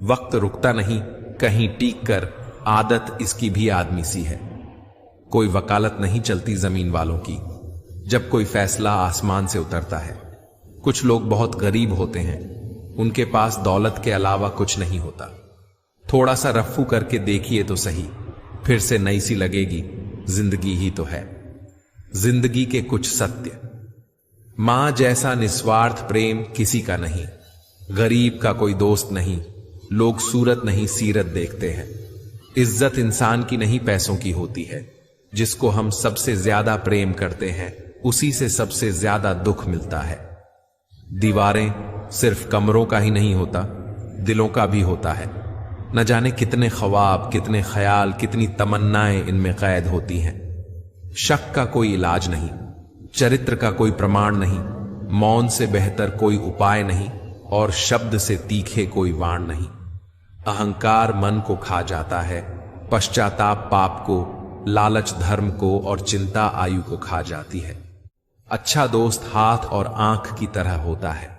वक्त रुकता नहीं, कहीं टीक कर, आदत इसकी भी आदमी सी है। कोई वकालत नहीं चलती जमीन वालों की, जब कोई फैसला आसमान से उतरता है। कुछ लोग बहुत गरीब होते हैं, उनके पास दौलत के अलावा कुछ नहीं होता। थोड़ा सा रफ्फू करके देखिए तो सही, फिर से नई सी लगेगी, जिंदगी ही तो है। जिंदगी के कुछ सत्य। मां जैसा निस्वार्थ प्रेम किसी का नहीं, गरीब का कोई दोस्त नहीं, लोग सूरत नहीं सीरत देखते हैं। इज्जत इंसान की नहीं पैसों की होती है, जिसको हम सबसे ज्यादा प्रेम करते हैं उसी से सबसे ज्यादा दुख मिलता है। दीवारें सिर्फ कमरों का ही नहीं होता, दिलों का भी होता है। न जाने कितने ख्वाब, कितने ख्याल, कितनी तमन्नाएं इनमें कैद होती हैं। शक का कोई इलाज नहीं, चरित्र का कोई प्रमाण नहीं, मौन से बेहतर कोई उपाय नहीं, और शब्द से तीखे कोई वाण नहीं। अहंकार मन को खा जाता है, पश्चाताप पाप को, लालच धर्म को, और चिंता आयु को खा जाती है। अच्छा दोस्त हाथ और आंख की तरह होता है।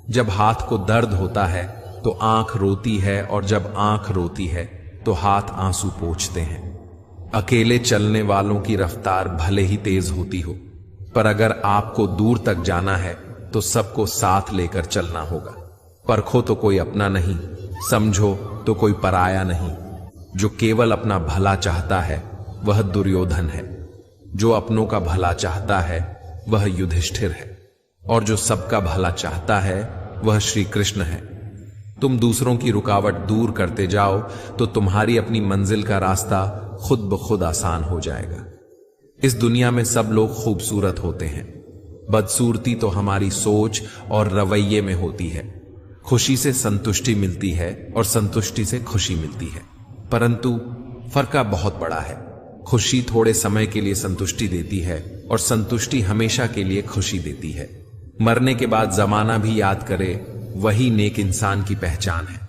जब हाथ को दर्द होता है तो आंख रोती है, और जब आंख रोती है तो हाथ आंसू पोंछते हैं। अकेले चलने वालों की रफ्तार भले ही तेज होती हो, पर अगर आपको दूर तक जाना है तो सबको साथ लेकर चलना होगा। परखो तो कोई अपना नहीं, समझो तो कोई पराया नहीं। जो केवल अपना भला चाहता है वह दुर्योधन है, जो अपनों का भला चाहता है वह युधिष्ठिर है, और जो सबका भला चाहता है वह श्री कृष्ण है। तुम दूसरों की रुकावट दूर करते जाओ तो तुम्हारी अपनी मंजिल का रास्ता खुद ब खुद आसान हो जाएगा। इस दुनिया में सब लोग खूबसूरत होते हैं, बदसूरती तो हमारी सोच और रवैये में होती है। खुशी से संतुष्टि मिलती है और संतुष्टि से खुशी मिलती है, परंतु फर्क बहुत बड़ा है। खुशी थोड़े समय के लिए संतुष्टि देती है और संतुष्टि हमेशा के लिए खुशी देती है। मरने के बाद जमाना भी याद करे, वही नेक इंसान की पहचान है।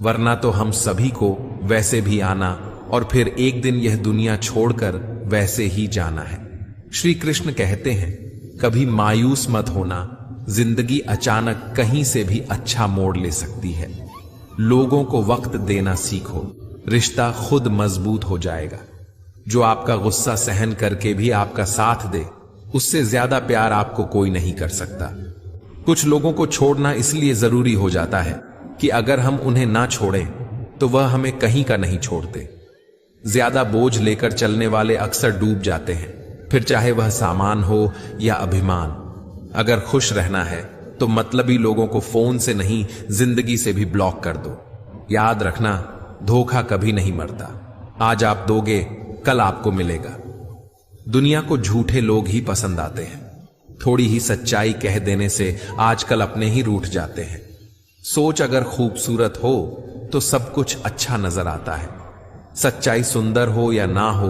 वरना तो हम सभी को वैसे भी आना और फिर एक दिन यह दुनिया छोड़कर वैसे ही जाना है। श्री कृष्ण कहते हैं, कभी मायूस मत होना, जिंदगी अचानक कहीं से भी अच्छा मोड़ ले सकती है। लोगों को वक्त देना सीखो, रिश्ता खुद मजबूत हो जाएगा। जो आपका गुस्सा सहन करके भी आपका साथ दे, उससे ज्यादा प्यार आपको कोई नहीं कर सकता। कुछ लोगों को छोड़ना इसलिए जरूरी हो जाता है कि अगर हम उन्हें ना छोड़ें तो वह हमें कहीं का नहीं छोड़ते। ज्यादा बोझ लेकर चलने वाले अक्सर डूब जाते हैं, फिर चाहे वह सामान हो या अभिमान। अगर खुश रहना है तो मतलबी लोगों को फोन से नहीं, जिंदगी से भी ब्लॉक कर दो। याद रखना, धोखा कभी नहीं मरता। आज आप दोगे, कल आपको मिलेगा। दुनिया को झूठे लोग ही पसंद आते हैं। थोड़ी ही सच्चाई कह देने से आजकल अपने ही रूठ जाते हैं। सोच अगर खूबसूरत हो तो सब कुछ अच्छा नजर आता है। सच्चाई सुंदर हो या ना हो,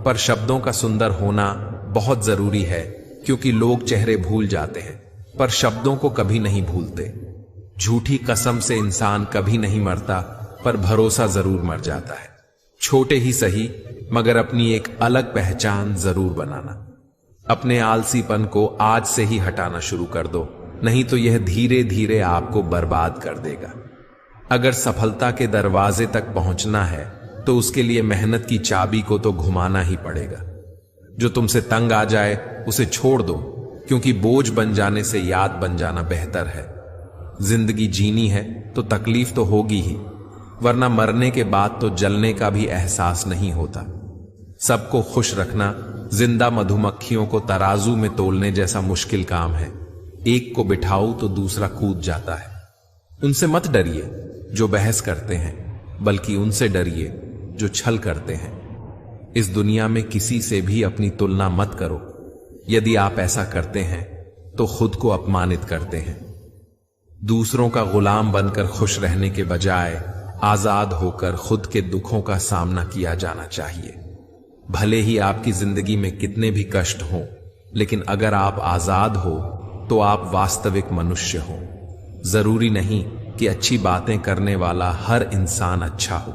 पर शब्दों का सुंदर होना बहुत जरूरी है, क्योंकि लोग चेहरे भूल जाते हैं पर शब्दों को कभी नहीं भूलते। झूठी कसम से इंसान कभी नहीं मरता, पर भरोसा जरूर मर जाता है। छोटे ही सही, मगर अपनी एक अलग पहचान जरूर बनाना। अपने आलसीपन को आज से ही हटाना शुरू कर दो, नहीं तो यह धीरे धीरे आपको बर्बाद कर देगा। अगर सफलता के दरवाजे तक पहुंचना है तो उसके लिए मेहनत की चाबी को तो घुमाना ही पड़ेगा। जो तुमसे तंग आ जाए उसे छोड़ दो, क्योंकि बोझ बन जाने से याद बन जाना बेहतर है। जिंदगी जीनी है तो तकलीफ तो होगी ही, वरना मरने के बाद तो जलने का भी एहसास नहीं होता। सबको खुश रखना जिंदा मधुमक्खियों को तराजू में तोलने जैसा मुश्किल काम है। एक को बिठाओ तो दूसरा कूद जाता है। उनसे मत डरिए जो बहस करते हैं, बल्कि उनसे डरिए जो छल करते हैं। इस दुनिया में किसी से भी अपनी तुलना मत करो। यदि आप ऐसा करते हैं तो खुद को अपमानित करते हैं। दूसरों का गुलाम बनकर खुश रहने के बजाय आजाद होकर खुद के दुखों का सामना किया जाना चाहिए। भले ही आपकी जिंदगी में कितने भी कष्ट हों, लेकिन अगर आप आजाद हो तो आप वास्तविक मनुष्य हो। जरूरी नहीं कि अच्छी बातें करने वाला हर इंसान अच्छा हो।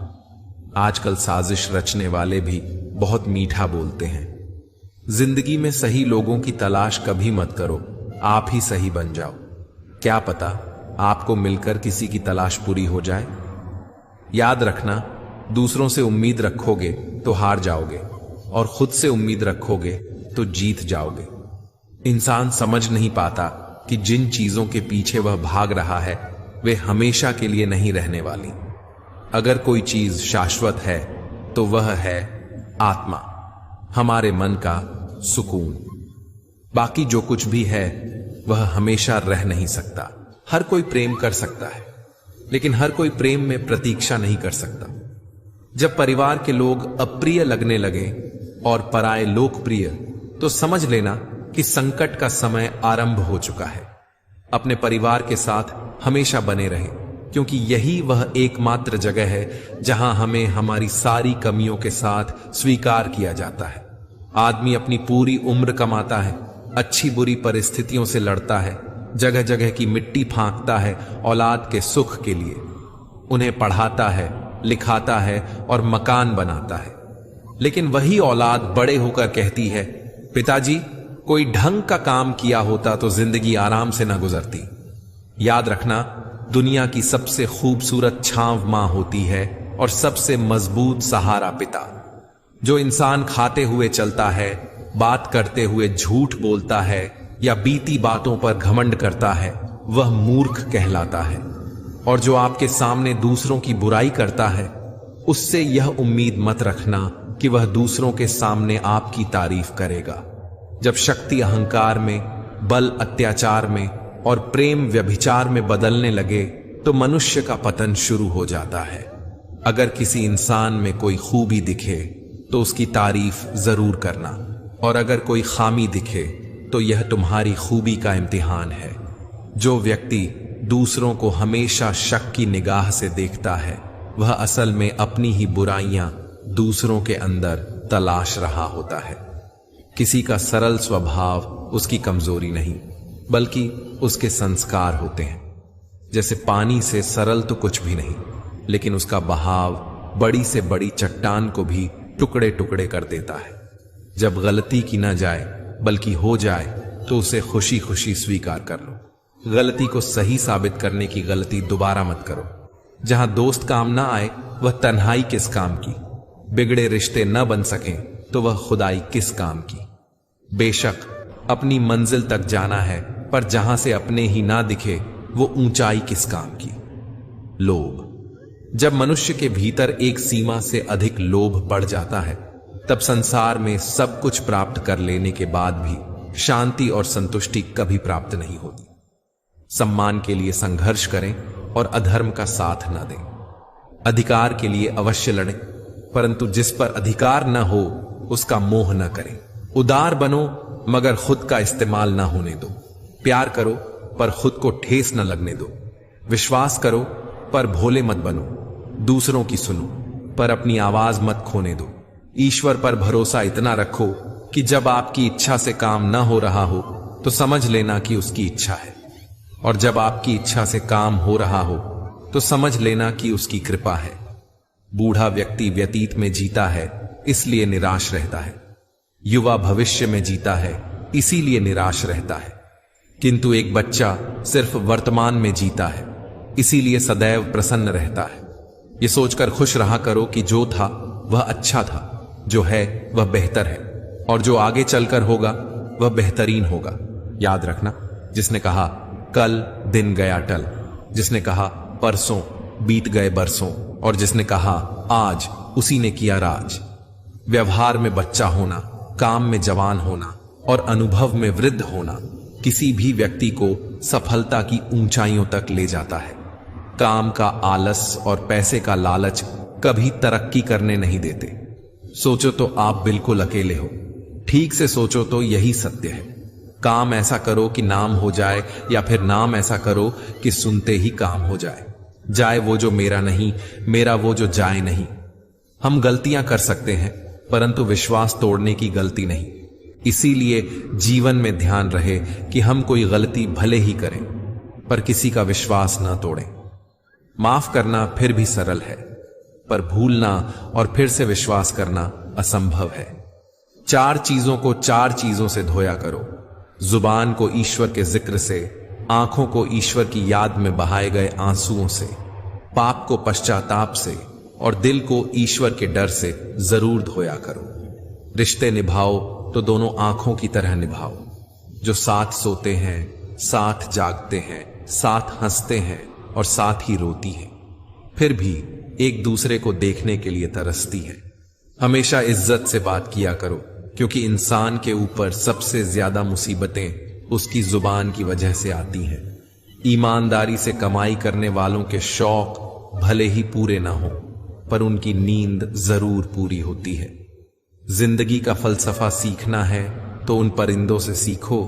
आजकल साजिश रचने वाले भी बहुत मीठा बोलते हैं। जिंदगी में सही लोगों की तलाश कभी मत करो, आप ही सही बन जाओ। क्या पता आपको मिलकर किसी की तलाश पूरी हो जाए। याद रखना, दूसरों से उम्मीद रखोगे तो हार जाओगे और खुद से उम्मीद रखोगे तो जीत जाओगे। इंसान समझ नहीं पाता कि जिन चीजों के पीछे वह भाग रहा है वे हमेशा के लिए नहीं रहने वाली। अगर कोई चीज शाश्वत है तो वह है आत्मा, हमारे मन का सुकून। बाकी जो कुछ भी है वह हमेशा रह नहीं सकता। हर कोई प्रेम कर सकता है, लेकिन हर कोई प्रेम में प्रतीक्षा नहीं कर सकता। जब परिवार के लोग अप्रिय लगने लगे और पराये लोकप्रिय, तो समझ लेना कि संकट का समय आरंभ हो चुका है। अपने परिवार के साथ हमेशा बने रहें, क्योंकि यही वह एकमात्र जगह है जहां हमें हमारी सारी कमियों के साथ स्वीकार किया जाता है। आदमी अपनी पूरी उम्र कमाता है, अच्छी बुरी परिस्थितियों से लड़ता है, जगह जगह की मिट्टी फांकता है औलाद के सुख के लिए। उन्हें पढ़ाता है, लिखाता है और मकान बनाता है। लेकिन वही औलाद बड़े होकर कहती है, पिताजी कोई ढंग का काम किया होता तो जिंदगी आराम से ना गुजरती। याद रखना, दुनिया की सबसे खूबसूरत छांव मां होती है और सबसे मजबूत सहारा पिता। जो इंसान खाते हुए चलता है, बात करते हुए झूठ बोलता है या बीती बातों पर घमंड करता है, वह मूर्ख कहलाता है। और जो आपके सामने दूसरों की बुराई करता है, उससे यह उम्मीद मत रखना कि वह दूसरों के सामने आपकी तारीफ करेगा। जब शक्ति अहंकार में, बल अत्याचार में और प्रेम व्यभिचार में बदलने लगे तो मनुष्य का पतन शुरू हो जाता है। अगर किसी इंसान में कोई खूबी दिखे तो उसकी तारीफ जरूर करना, और अगर कोई खामी दिखे तो यह तुम्हारी खूबी का इम्तिहान है। जो व्यक्ति दूसरों को हमेशा शक की निगाह से देखता है, वह असल में अपनी ही बुराइयां दूसरों के अंदर तलाश रहा होता है। किसी का सरल स्वभाव उसकी कमजोरी नहीं, बल्कि उसके संस्कार होते हैं। जैसे पानी से सरल तो कुछ भी नहीं, लेकिन उसका बहाव बड़ी से बड़ी चट्टान को भी टुकड़े टुकड़े कर देता है। जब गलती की ना जाए बल्कि हो जाए तो उसे खुशी खुशी स्वीकार कर लो। गलती को सही साबित करने की गलती दोबारा मत करो। जहां दोस्त काम ना आए वह तन्हाई किस काम की, बिगड़े रिश्ते न बन सकें तो वह खुदाई किस काम की। बेशक अपनी मंजिल तक जाना है, पर जहां से अपने ही ना दिखे वो ऊंचाई किस काम की। लोभ। जब मनुष्य के भीतर एक सीमा से अधिक लोभ बढ़ जाता है, तब संसार में सब कुछ प्राप्त कर लेने के बाद भी शांति और संतुष्टि कभी प्राप्त नहीं होती। सम्मान के लिए संघर्ष करें और अधर्म का साथ न दें। अधिकार के लिए अवश्य लड़ें, परंतु जिस पर अधिकार न हो उसका मोह न करें। उदार बनो मगर खुद का इस्तेमाल ना होने दो। प्यार करो पर खुद को ठेस न लगने दो। विश्वास करो पर भोले मत बनो। दूसरों की सुनो पर अपनी आवाज मत खोने दो। ईश्वर पर भरोसा इतना रखो कि जब आपकी इच्छा से काम न हो रहा हो तो समझ लेना कि उसकी इच्छा है, और जब आपकी इच्छा से काम हो रहा हो तो समझ लेना कि उसकी कृपा है। बूढ़ा व्यक्ति व्यतीत में जीता है इसलिए निराश रहता है, युवा भविष्य में जीता है इसीलिए निराश रहता है, किंतु एक बच्चा सिर्फ वर्तमान में जीता है इसीलिए सदैव प्रसन्न रहता है। ये सोचकर खुश रहा करो कि जो था वह अच्छा था, जो है वह बेहतर है, और जो आगे चलकर होगा वह बेहतरीन होगा। याद रखना, जिसने कहा कल दिन गया टल, जिसने कहा परसों बीत गए बरसों, और जिसने कहा आज उसी ने किया राज। व्यवहार में बच्चा होना, काम में जवान होना और अनुभव में वृद्ध होना किसी भी व्यक्ति को सफलता की ऊंचाइयों तक ले जाता है। काम का आलस और पैसे का लालच कभी तरक्की करने नहीं देते। सोचो तो आप बिल्कुल अकेले हो, ठीक से सोचो तो यही सत्य है। काम ऐसा करो कि नाम हो जाए, या फिर नाम ऐसा करो कि सुनते ही काम हो जाए। जाए वो जो मेरा नहीं, मेरा वो जो जाए नहीं। हम गलतियां कर सकते हैं, परंतु विश्वास तोड़ने की गलती नहीं। इसीलिए जीवन में ध्यान रहे कि हम कोई गलती भले ही करें, पर किसी का विश्वास ना तोड़ें। माफ करना फिर भी सरल है, पर भूलना और फिर से विश्वास करना असंभव है। 4 चीजों को 4 चीजों से धोया करो। जुबान को ईश्वर के जिक्र से, आंखों को ईश्वर की याद में बहाए गए आंसुओं से, पाप को पश्चाताप से और दिल को ईश्वर के डर से जरूर धोया करो। रिश्ते निभाओ तो दोनों आंखों की तरह निभाओ, जो साथ सोते हैं, साथ जागते हैं, साथ हंसते हैं और साथ ही रोती हैं, फिर भी एक दूसरे को देखने के लिए तरसती हैं। हमेशा इज्जत से बात किया करो, क्योंकि इंसान के ऊपर सबसे ज्यादा मुसीबतें उसकी जुबान की वजह से आती हैं। ईमानदारी से कमाई करने वालों के शौक भले ही पूरे ना हो, पर उनकी नींद जरूर पूरी होती है। जिंदगी का फलसफा सीखना है तो उन परिंदों से सीखो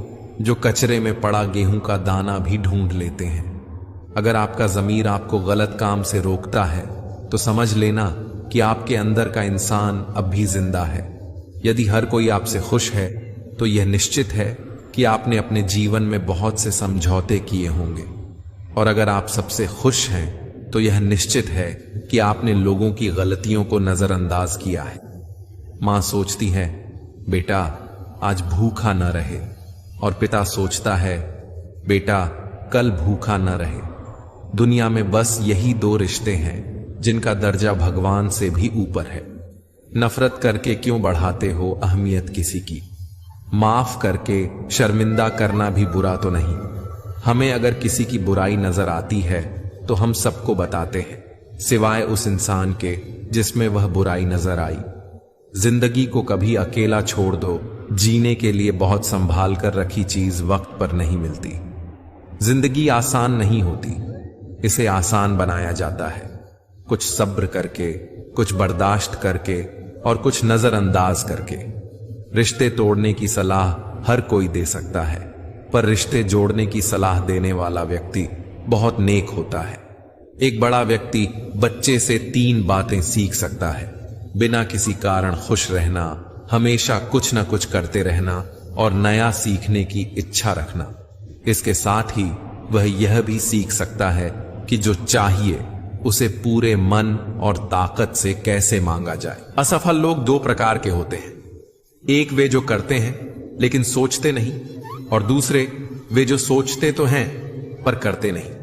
जो कचरे में पड़ा गेहूं का दाना भी ढूंढ लेते हैं। अगर आपका ज़मीर आपको गलत काम से रोकता है तो समझ लेना कि आपके अंदर का इंसान अब भी जिंदा है। यदि हर कोई आपसे खुश है तो यह निश्चित है कि आपने अपने जीवन में बहुत से समझौते किए होंगे, और अगर आप सबसे खुश हैं तो यह निश्चित है कि आपने लोगों की गलतियों को नजरअंदाज किया है। मां सोचती है बेटा आज भूखा न रहे, और पिता सोचता है बेटा कल भूखा न रहे। दुनिया में बस यही दो रिश्ते हैं जिनका दर्जा भगवान से भी ऊपर है। नफरत करके क्यों बढ़ाते हो अहमियत किसी की? माफ करके शर्मिंदा करना भी बुरा तो नहीं। हमें अगर किसी की बुराई नजर आती है तो हम सबको बताते हैं, सिवाय उस इंसान के जिसमें वह बुराई नजर आई। जिंदगी को कभी अकेला छोड़ दो, जीने के लिए बहुत संभाल कर रखी चीज वक्त पर नहीं मिलती। जिंदगी आसान नहीं होती, इसे आसान बनाया जाता है, कुछ सब्र करके, कुछ बर्दाश्त करके और कुछ नजरअंदाज करके। रिश्ते तोड़ने की सलाह हर कोई दे सकता है, पर रिश्ते जोड़ने की सलाह देने वाला व्यक्ति बहुत नेक होता है। एक बड़ा व्यक्ति बच्चे से 3 बातें सीख सकता है: बिना किसी कारण खुश रहना, हमेशा कुछ न कुछ करते रहना और नया सीखने की इच्छा रखना। इसके साथ ही वह यह भी सीख सकता है कि जो चाहिए उसे पूरे मन और ताकत से कैसे मांगा जाए। असफल लोग 2 प्रकार के होते हैं, एक वे जो करते हैं लेकिन सोचते नहीं, और दूसरे वे जो सोचते तो हैं पर करते नहीं।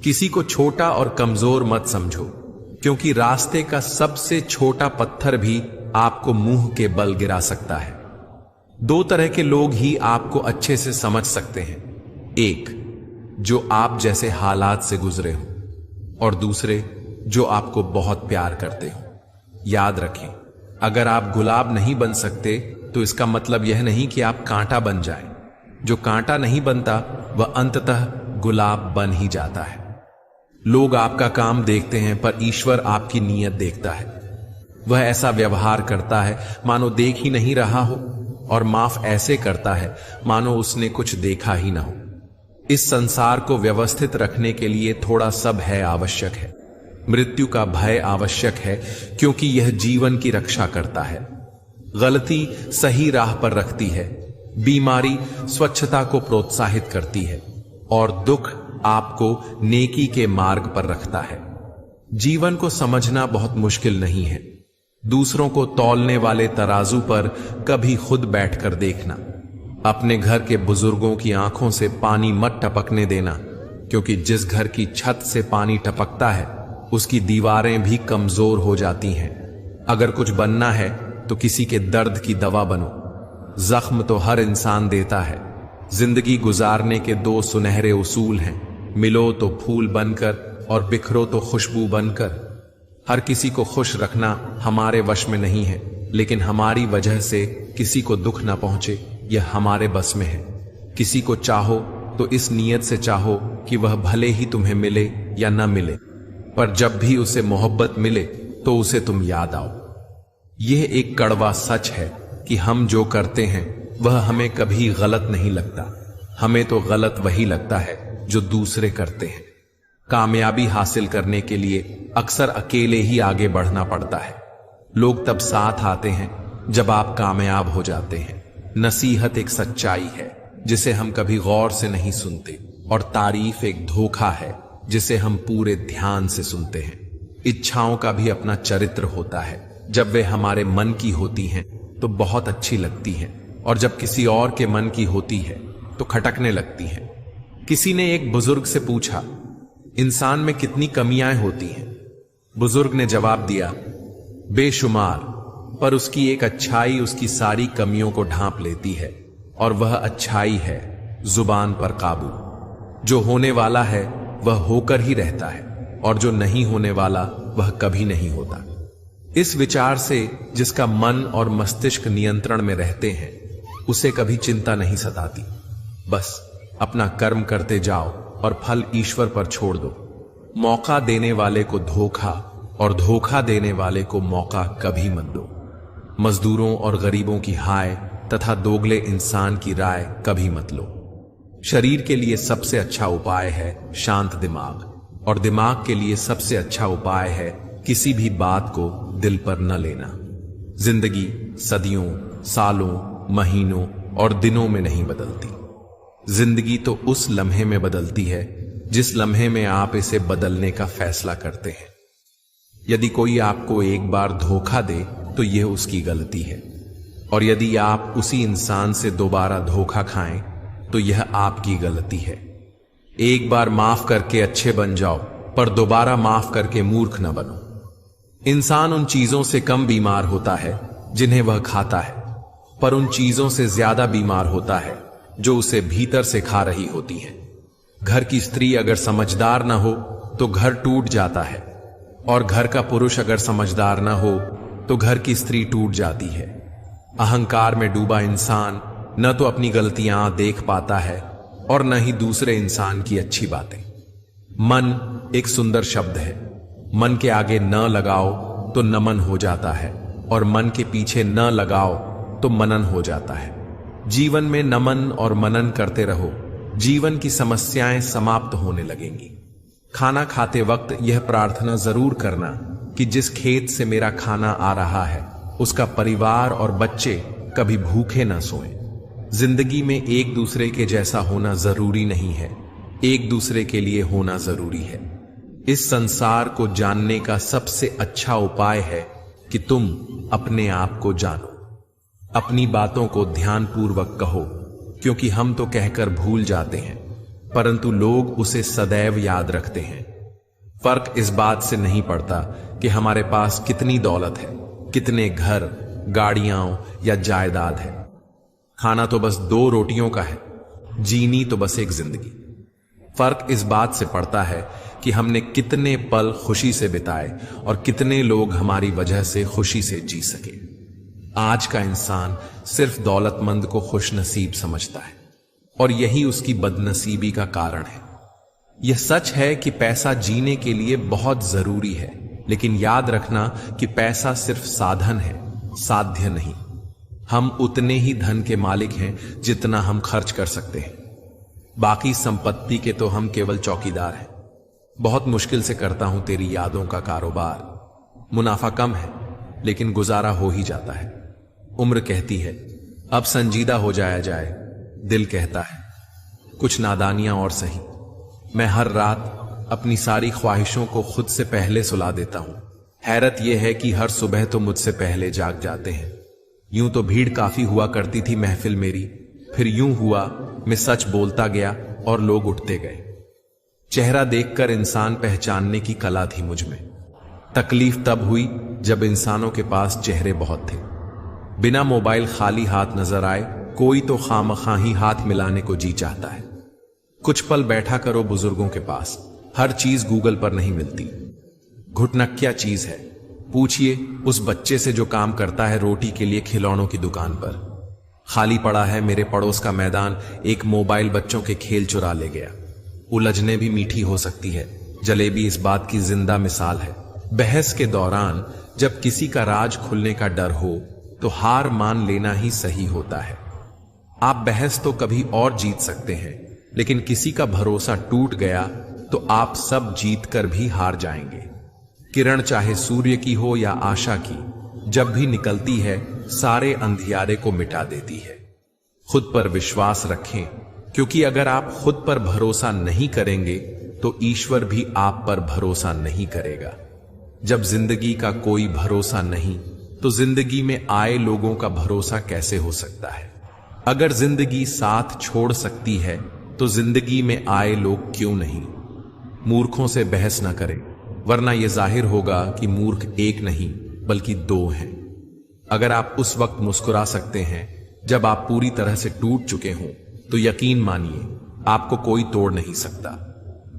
किसी को छोटा और कमजोर मत समझो, क्योंकि रास्ते का सबसे छोटा पत्थर भी आपको मुंह के बल गिरा सकता है। 2 तरह के लोग ही आपको अच्छे से समझ सकते हैं, एक जो आप जैसे हालात से गुजरे हो, और दूसरे जो आपको बहुत प्यार करते हो। याद रखें, अगर आप गुलाब नहीं बन सकते तो इसका मतलब यह नहीं कि आप कांटा बन जाएं। जो कांटा नहीं बनता वह अंततः गुलाब बन ही जाता है। लोग आपका काम देखते हैं पर ईश्वर आपकी नीयत देखता है। वह ऐसा व्यवहार करता है मानो देख ही नहीं रहा हो, और माफ ऐसे करता है मानो उसने कुछ देखा ही ना हो। इस संसार को व्यवस्थित रखने के लिए थोड़ा सा भय आवश्यक है। मृत्यु का भय आवश्यक है, क्योंकि यह जीवन की रक्षा करता है। गलती सही राह पर रखती है, बीमारी स्वच्छता को प्रोत्साहित करती है, और दुख आपको नेकी के मार्ग पर रखता है। जीवन को समझना बहुत मुश्किल नहीं है। दूसरों को तौलने वाले तराजू पर कभी खुद बैठकर देखना। अपने घर के बुजुर्गों की आंखों से पानी मत टपकने देना, क्योंकि जिस घर की छत से पानी टपकता है उसकी दीवारें भी कमजोर हो जाती हैं। अगर कुछ बनना है तो किसी के दर्द की दवा बनो। जख्म तो हर इंसान देता है। जिंदगी गुजारने के 2 सुनहरे उसूल हैं, मिलो तो फूल बनकर और बिखरो तो खुशबू बनकर। हर किसी को खुश रखना हमारे वश में नहीं है, लेकिन हमारी वजह से किसी को दुख ना पहुंचे यह हमारे बस में है। किसी को चाहो तो इस नीयत से चाहो कि वह भले ही तुम्हें मिले या न मिले, पर जब भी उसे मोहब्बत मिले तो उसे तुम याद आओ। यह एक कड़वा सच है कि हम जो करते हैं वह हमें कभी गलत नहीं लगता। हमें तो गलत वही लगता है जो दूसरे करते हैं। कामयाबी हासिल करने के लिए अक्सर अकेले ही आगे बढ़ना पड़ता है। लोग तब साथ आते हैं जब आप कामयाब हो जाते हैं। नसीहत एक सच्चाई है जिसे हम कभी गौर से नहीं सुनते, और तारीफ एक धोखा है जिसे हम पूरे ध्यान से सुनते हैं। इच्छाओं का भी अपना चरित्र होता है। जब वे हमारे मन की होती हैं तो बहुत अच्छी लगती हैं, और जब किसी और के मन की होती है तो खटकने लगती हैं। किसी ने एक बुजुर्ग से पूछा, इंसान में कितनी कमियां होती हैं? बुजुर्ग ने जवाब दिया, बेशुमार, पर उसकी एक अच्छाई उसकी सारी कमियों को ढांप लेती है, और वह अच्छाई है जुबान पर काबू। जो होने वाला है वह होकर ही रहता है, और जो नहीं होने वाला वह कभी नहीं होता। इस विचार से जिसका मन और मस्तिष्क नियंत्रण में रहते हैं, उसे कभी चिंता नहीं सताती। बस अपना कर्म करते जाओ और फल ईश्वर पर छोड़ दो। मौका देने वाले को धोखा और धोखा देने वाले को मौका कभी मत दो। मजदूरों और गरीबों की हाय तथा दोगले इंसान की राय कभी मत लो। शरीर के लिए सबसे अच्छा उपाय है शांत दिमाग, और दिमाग के लिए सबसे अच्छा उपाय है किसी भी बात को दिल पर न लेना। जिंदगी सदियों, सालों, महीनों और दिनों में नहीं बदलती। जिंदगी तो उस लम्हे में बदलती है जिस लम्हे में आप इसे बदलने का फैसला करते हैं। यदि कोई आपको एक बार धोखा दे तो यह उसकी गलती है, और यदि आप उसी इंसान से दोबारा धोखा खाएं तो यह आपकी गलती है। एक बार माफ करके अच्छे बन जाओ, पर दोबारा माफ करके मूर्ख न बनो। इंसान उन चीजों से कम बीमार होता है जिन्हें वह खाता है, पर उन चीजों से ज्यादा बीमार होता है जो उसे भीतर से खा रही होती हैं। घर की स्त्री अगर समझदार न हो तो घर टूट जाता है, और घर का पुरुष अगर समझदार न हो तो घर की स्त्री टूट जाती है। अहंकार में डूबा इंसान न तो अपनी गलतियां देख पाता है और न ही दूसरे इंसान की अच्छी बातें। मन एक सुंदर शब्द है। मन के आगे न लगाओ तो नमन हो जाता है, और मन के पीछे न लगाओ तो मनन हो जाता है। जीवन में नमन और मनन करते रहो, जीवन की समस्याएं समाप्त होने लगेंगी। खाना खाते वक्त यह प्रार्थना जरूर करना कि जिस खेत से मेरा खाना आ रहा है उसका परिवार और बच्चे कभी भूखे न सोएं। जिंदगी में एक दूसरे के जैसा होना जरूरी नहीं है, एक दूसरे के लिए होना जरूरी है। इस संसार को जानने का सबसे अच्छा उपाय है कि तुम अपने आप को जानो। अपनी बातों को ध्यानपूर्वक कहो, क्योंकि हम तो कहकर भूल जाते हैं, परंतु लोग उसे सदैव याद रखते हैं। फर्क इस बात से नहीं पड़ता कि हमारे पास कितनी दौलत है, कितने घर, गाड़ियां या जायदाद है। खाना तो बस 2 रोटियों का है, जीनी तो बस एक जिंदगी। फर्क इस बात से पड़ता है कि हमने कितने पल खुशी से बिताए और कितने लोग हमारी वजह से खुशी से जी सके। आज का इंसान सिर्फ दौलतमंद को खुशनसीब समझता है, और यही उसकी बदनसीबी का कारण है। यह सच है कि पैसा जीने के लिए बहुत जरूरी है, लेकिन याद रखना कि पैसा सिर्फ साधन है, साध्य नहीं। हम उतने ही धन के मालिक हैं जितना हम खर्च कर सकते हैं। बाकी संपत्ति के तो हम केवल चौकीदार हैं। बहुत मुश्किल से करता हूं तेरी यादों का कारोबार। मुनाफा कम है लेकिन गुजारा हो ही जाता है। उम्र कहती है अब संजीदा हो जाया जाए, दिल कहता है कुछ नादानियां और सही। मैं हर रात अपनी सारी ख्वाहिशों को खुद से पहले सुला देता हूं। हैरत यह है कि हर सुबह तो मुझसे पहले जाग जाते हैं। यूं तो भीड़ काफी हुआ करती थी महफिल मेरी, फिर यूं हुआ मैं सच बोलता गया और लोग उठते गए। चेहरा देखकर इंसान पहचानने की कला थी मुझ में। तकलीफ तब हुई जब इंसानों के पास चेहरे बहुत थे। बिना मोबाइल खाली हाथ नजर आए कोई तो खामखा ही हाथ मिलाने को जी चाहता है। कुछ पल बैठा करो बुजुर्गों के पास, हर चीज गूगल पर नहीं मिलती। घुटना क्या चीज है पूछिए उस बच्चे से जो काम करता है रोटी के लिए खिलौनों की दुकान पर। खाली पड़ा है मेरे पड़ोस का मैदान, एक मोबाइल बच्चों के खेल चुरा ले गया। उलझने भी मीठी हो सकती है, जलेबी इस बात की जिंदा मिसाल है। बहस के दौरान जब किसी का राज खुलने का डर हो तो हार मान लेना ही सही होता है। आप बहस तो कभी और जीत सकते हैं, लेकिन किसी का भरोसा टूट गया तो आप सब जीत कर भी हार जाएंगे। किरण चाहे सूर्य की हो या आशा की, जब भी निकलती है सारे अंधियारे को मिटा देती है। खुद पर विश्वास रखें, क्योंकि अगर आप खुद पर भरोसा नहीं करेंगे तो ईश्वर भी आप पर भरोसा नहीं करेगा। जब जिंदगी का कोई भरोसा नहीं तो जिंदगी में आए लोगों का भरोसा कैसे हो सकता है। अगर जिंदगी साथ छोड़ सकती है तो जिंदगी में आए लोग क्यों नहीं। मूर्खों से बहस न करें, वरना यह जाहिर होगा कि मूर्ख एक नहीं बल्कि दो हैं। अगर आप उस वक्त मुस्कुरा सकते हैं जब आप पूरी तरह से टूट चुके हों, तो यकीन मानिए आपको कोई तोड़ नहीं सकता।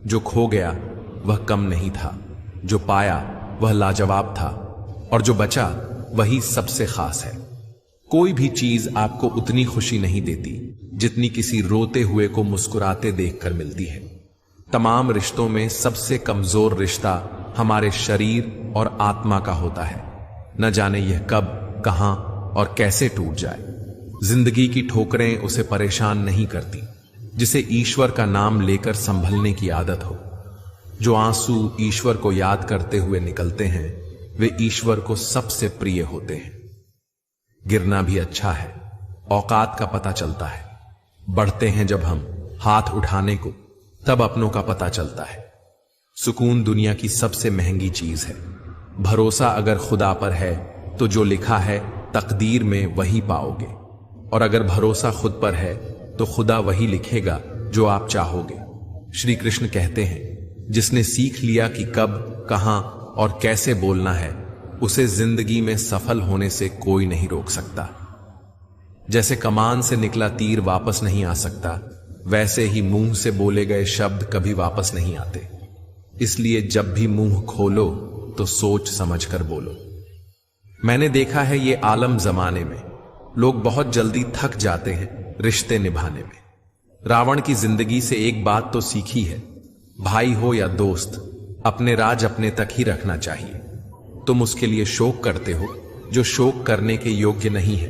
जो खो गया वह कम नहीं था, जो पाया वह लाजवाब था, और जो बचा वही सबसे खास है। कोई भी चीज आपको उतनी खुशी नहीं देती जितनी किसी रोते हुए को मुस्कुराते देखकर मिलती है। तमाम रिश्तों में सबसे कमजोर रिश्ता हमारे शरीर और आत्मा का होता है। न जाने यह कब, कहां और कैसे टूट जाए। जिंदगी की ठोकरें उसे परेशान नहीं करती जिसे ईश्वर का नाम लेकर संभलने की आदत हो। जो आंसू ईश्वर को याद करते हुए निकलते हैं वे ईश्वर को सबसे प्रिय होते हैं। गिरना भी अच्छा है, औकात का पता चलता है। बढ़ते हैं जब हम हाथ उठाने को, तब अपनों का पता चलता है। सुकून दुनिया की सबसे महंगी चीज है। भरोसा अगर खुदा पर है तो जो लिखा है तकदीर में वही पाओगे, और अगर भरोसा खुद पर है तो खुदा वही लिखेगा जो आप चाहोगे। श्री कृष्ण कहते हैं, जिसने सीख लिया कि कब, कहां और कैसे बोलना है, उसे जिंदगी में सफल होने से कोई नहीं रोक सकता। जैसे कमान से निकला तीर वापस नहीं आ सकता, वैसे ही मुंह से बोले गए शब्द कभी वापस नहीं आते। इसलिए जब भी मुंह खोलो तो सोच समझकर बोलो। मैंने देखा है ये आलम जमाने में लोग बहुत जल्दी थक जाते हैं रिश्ते निभाने में। रावण की जिंदगी से एक बात तो सीखी है, भाई हो या दोस्त, अपने राज अपने तक ही रखना चाहिए। तुम उसके लिए शोक करते हो जो शोक करने के योग्य नहीं है,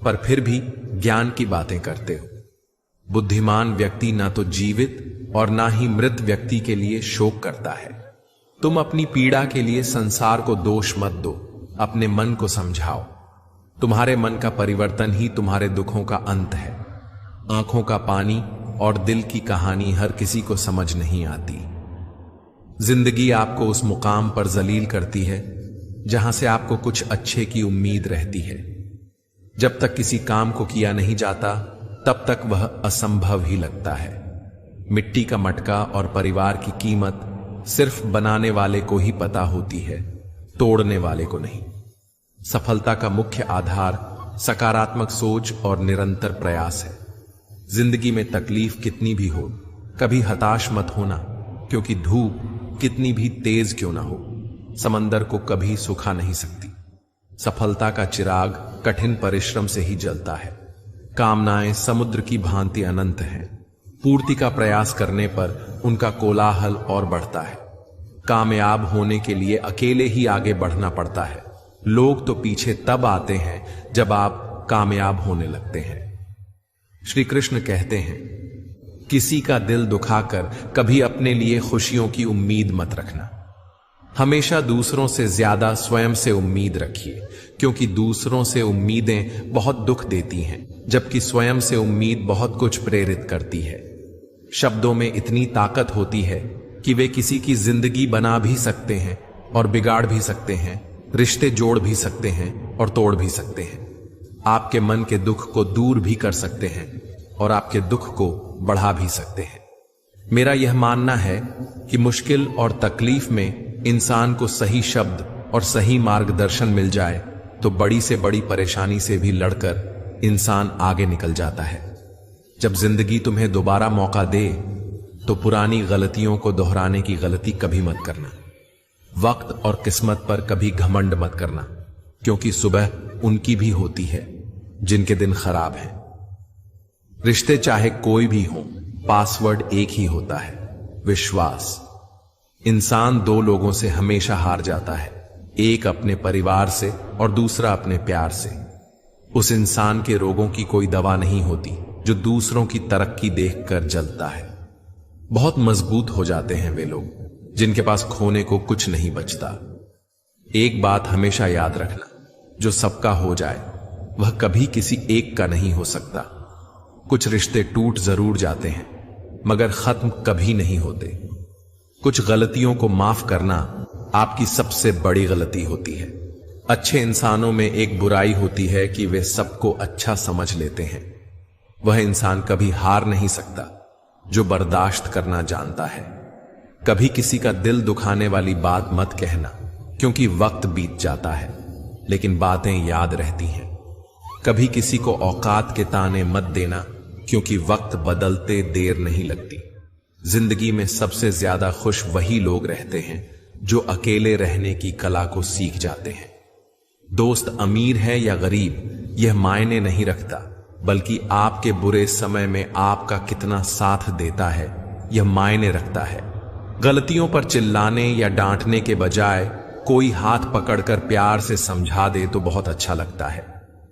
पर फिर भी ज्ञान की बातें करते हो। बुद्धिमान व्यक्ति ना तो जीवित और ना ही मृत व्यक्ति के लिए शोक करता है। तुम अपनी पीड़ा के लिए संसार को दोष मत दो, अपने मन को समझाओ। तुम्हारे मन का परिवर्तन ही तुम्हारे दुखों का अंत है। आंखों का पानी और दिल की कहानी हर किसी को समझ नहीं आती। जिंदगी आपको उस मुकाम पर जलील करती है जहां से आपको कुछ अच्छे की उम्मीद रहती है। जब तक किसी काम को किया नहीं जाता तब तक वह असंभव ही लगता है। मिट्टी का मटका और परिवार की कीमत सिर्फ बनाने वाले को ही पता होती है, तोड़ने वाले को नहीं। सफलता का मुख्य आधार सकारात्मक सोच और निरंतर प्रयास है। जिंदगी में तकलीफ कितनी भी हो, कभी हताश मत होना, क्योंकि धूप कितनी भी तेज क्यों ना हो, समंदर को कभी सुखा नहीं सकती। सफलता का चिराग कठिन परिश्रम से ही जलता है। कामनाएं समुद्र की भांति अनंत हैं। पूर्ति का प्रयास करने पर उनका कोलाहल और बढ़ता है। कामयाब होने के लिए अकेले ही आगे बढ़ना पड़ता है। लोग तो पीछे तब आते हैं जब आप कामयाब होने लगते हैं। श्री कृष्ण कहते हैं, किसी का दिल दुखाकर कभी अपने लिए खुशियों की उम्मीद मत रखना। हमेशा दूसरों से ज्यादा स्वयं से उम्मीद रखिए, क्योंकि दूसरों से उम्मीदें बहुत दुख देती हैं, जबकि स्वयं से उम्मीद बहुत कुछ प्रेरित करती है। शब्दों में इतनी ताकत होती है कि वे किसी की जिंदगी बना भी सकते हैं और बिगाड़ भी सकते हैं, रिश्ते जोड़ भी सकते हैं और तोड़ भी सकते हैं। आपके मन के दुख को दूर भी कर सकते हैं और आपके दुख को बढ़ा भी सकते हैं। मेरा यह मानना है कि मुश्किल और तकलीफ में इंसान को सही शब्द और सही मार्गदर्शन मिल जाए तो बड़ी से बड़ी परेशानी से भी लड़कर इंसान आगे निकल जाता है। जब जिंदगी तुम्हें दोबारा मौका दे तो पुरानी गलतियों को दोहराने की गलती कभी मत करना। वक्त और किस्मत पर कभी घमंड मत करना, क्योंकि सुबह उनकी भी होती है जिनके दिन खराब हैं। रिश्ते चाहे कोई भी हो, पासवर्ड एक ही होता है, विश्वास। इंसान दो लोगों से हमेशा हार जाता है, एक अपने परिवार से और दूसरा अपने प्यार से। उस इंसान के रोगों की कोई दवा नहीं होती जो दूसरों की तरक्की देखकर जलता है। बहुत मजबूत हो जाते हैं वे लोग जिनके पास खोने को कुछ नहीं बचता। एक बात हमेशा याद रखना, जो सबका हो जाए वह कभी किसी एक का नहीं हो सकता। कुछ रिश्ते टूट जरूर जाते हैं मगर खत्म कभी नहीं होते। कुछ गलतियों को माफ करना आपकी सबसे बड़ी गलती होती है। अच्छे इंसानों में एक बुराई होती है कि वे सबको अच्छा समझ लेते हैं। वह इंसान कभी हार नहीं सकता जो बर्दाश्त करना जानता है। कभी किसी का दिल दुखाने वाली बात मत कहना, क्योंकि वक्त बीत जाता है लेकिन बातें याद रहती हैं। कभी किसी को औकात के ताने मत देना, क्योंकि वक्त बदलते देर नहीं लगती। जिंदगी में सबसे ज्यादा खुश वही लोग रहते हैं जो अकेले रहने की कला को सीख जाते हैं। दोस्त अमीर है या गरीब यह मायने नहीं रखता, बल्कि आपके बुरे समय में आपका कितना साथ देता है यह मायने रखता है। गलतियों पर चिल्लाने या डांटने के बजाय कोई हाथ पकड़कर प्यार से समझा दे तो बहुत अच्छा लगता है।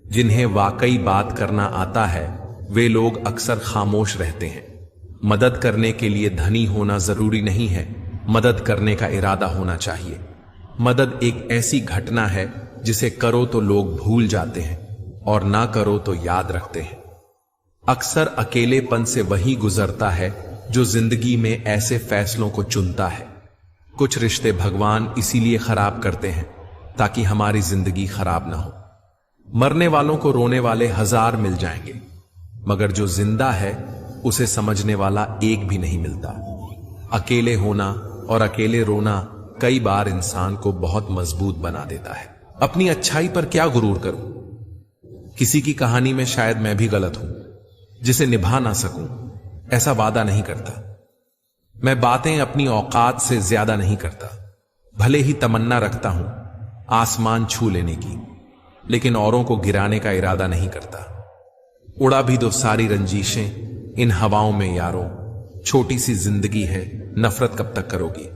जिन्हें वाकई बात करना आता है वे लोग अक्सर खामोश रहते हैं। मदद करने के लिए धनी होना जरूरी नहीं है, मदद करने का इरादा होना चाहिए। मदद एक ऐसी घटना है जिसे करो तो लोग भूल जाते हैं और ना करो तो याद रखते हैं। अक्सर अकेलेपन से वही गुजरता है जो जिंदगी में ऐसे फैसलों को चुनता है। कुछ रिश्ते भगवान इसीलिए खराब करते हैं ताकि हमारी जिंदगी खराब ना हो। मरने वालों को रोने वाले 1000 मिल जाएंगे, मगर जो जिंदा है उसे समझने वाला एक भी नहीं मिलता। अकेले होना और अकेले रोना कई बार इंसान को बहुत मजबूत बना देता है। अपनी अच्छाई पर क्या गुरूर करूं? किसी की कहानी में शायद मैं भी गलत हूं, जिसे निभा ना सकूं ऐसा वादा नहीं करता। मैं बातें अपनी औकात से ज्यादा नहीं करता। भले ही तमन्ना रखता हूं आसमान छू लेने की, लेकिन औरों को गिराने का इरादा नहीं करता। उड़ा भी दो सारी रंजीशें इन हवाओं में यारों, छोटी सी जिंदगी है नफरत कब तक करोगी।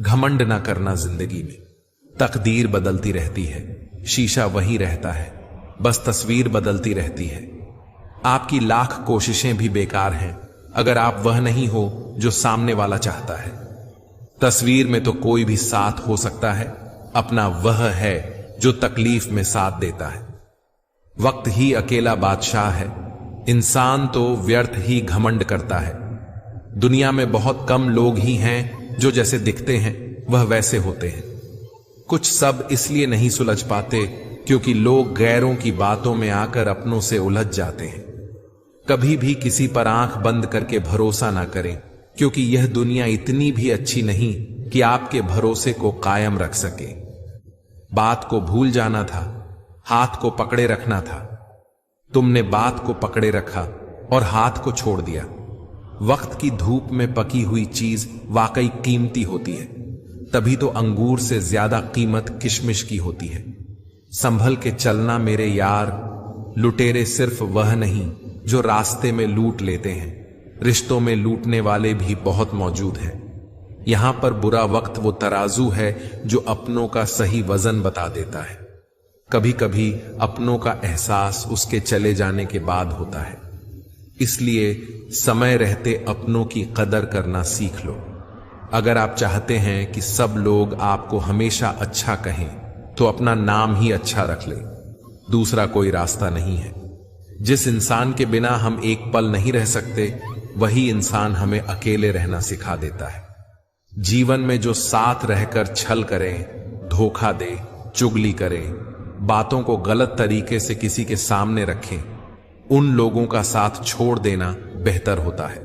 घमंड ना करना जिंदगी में, तकदीर बदलती रहती है, शीशा वही रहता है, बस तस्वीर बदलती रहती है। आपकी लाख कोशिशें भी बेकार हैं अगर आप वह नहीं हो जो सामने वाला चाहता है। तस्वीर में तो कोई भी साथ हो सकता है, अपना वह है जो तकलीफ में साथ देता है। वक्त ही अकेला बादशाह है, इंसान तो व्यर्थ ही घमंड करता है। दुनिया में बहुत कम लोग ही हैं जो जैसे दिखते हैं वह वैसे होते हैं। कुछ सब इसलिए नहीं सुलझ पाते क्योंकि लोग गैरों की बातों में आकर अपनों से उलझ जाते हैं। कभी भी किसी पर आंख बंद करके भरोसा ना करें, क्योंकि यह दुनिया इतनी भी अच्छी नहीं कि आपके भरोसे को कायम रख सके। बात को भूल जाना था, हाथ को पकड़े रखना था। तुमने बात को पकड़े रखा और हाथ को छोड़ दिया। वक्त की धूप में पकी हुई चीज वाकई कीमती होती है, तभी तो अंगूर से ज्यादा कीमत किशमिश की होती है। संभल के चलना मेरे यार, लुटेरे सिर्फ वह नहीं जो रास्ते में लूट लेते हैं, रिश्तों में लूटने वाले भी बहुत मौजूद हैं। यहां पर बुरा वक्त वो तराजू है जो अपनों का सही वजन बता देता है। कभी कभी अपनों का एहसास उसके चले जाने के बाद होता है। इसलिए समय रहते अपनों की कदर करना सीख लो। अगर आप चाहते हैं कि सब लोग आपको हमेशा अच्छा कहें तो अपना नाम ही अच्छा रख ले, दूसरा कोई रास्ता नहीं है। जिस इंसान के बिना हम एक पल नहीं रह सकते, वही इंसान हमें अकेले रहना सिखा देता है। जीवन में जो साथ रहकर छल करें, धोखा दे, चुगली करें, बातों को गलत तरीके से किसी के सामने रखें, उन लोगों का साथ छोड़ देना बेहतर होता है।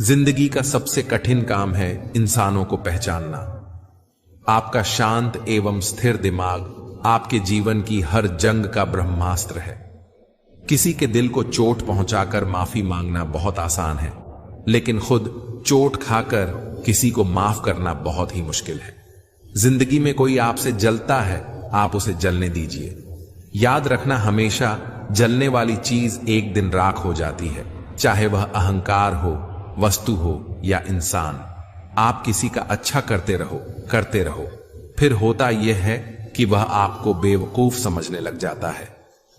जिंदगी का सबसे कठिन काम है इंसानों को पहचानना। आपका शांत एवं स्थिर दिमाग आपके जीवन की हर जंग का ब्रह्मास्त्र है। किसी के दिल को चोट पहुंचाकर माफी मांगना बहुत आसान है, लेकिन खुद चोट खाकर किसी को माफ करना बहुत ही मुश्किल है। जिंदगी में कोई आपसे जलता है, आप उसे जलने दीजिए। याद रखना, हमेशा जलने वाली चीज एक दिन राख हो जाती है, चाहे वह अहंकार हो, वस्तु हो या इंसान। आप किसी का अच्छा करते रहो, फिर होता यह है कि वह आपको बेवकूफ समझने लग जाता है।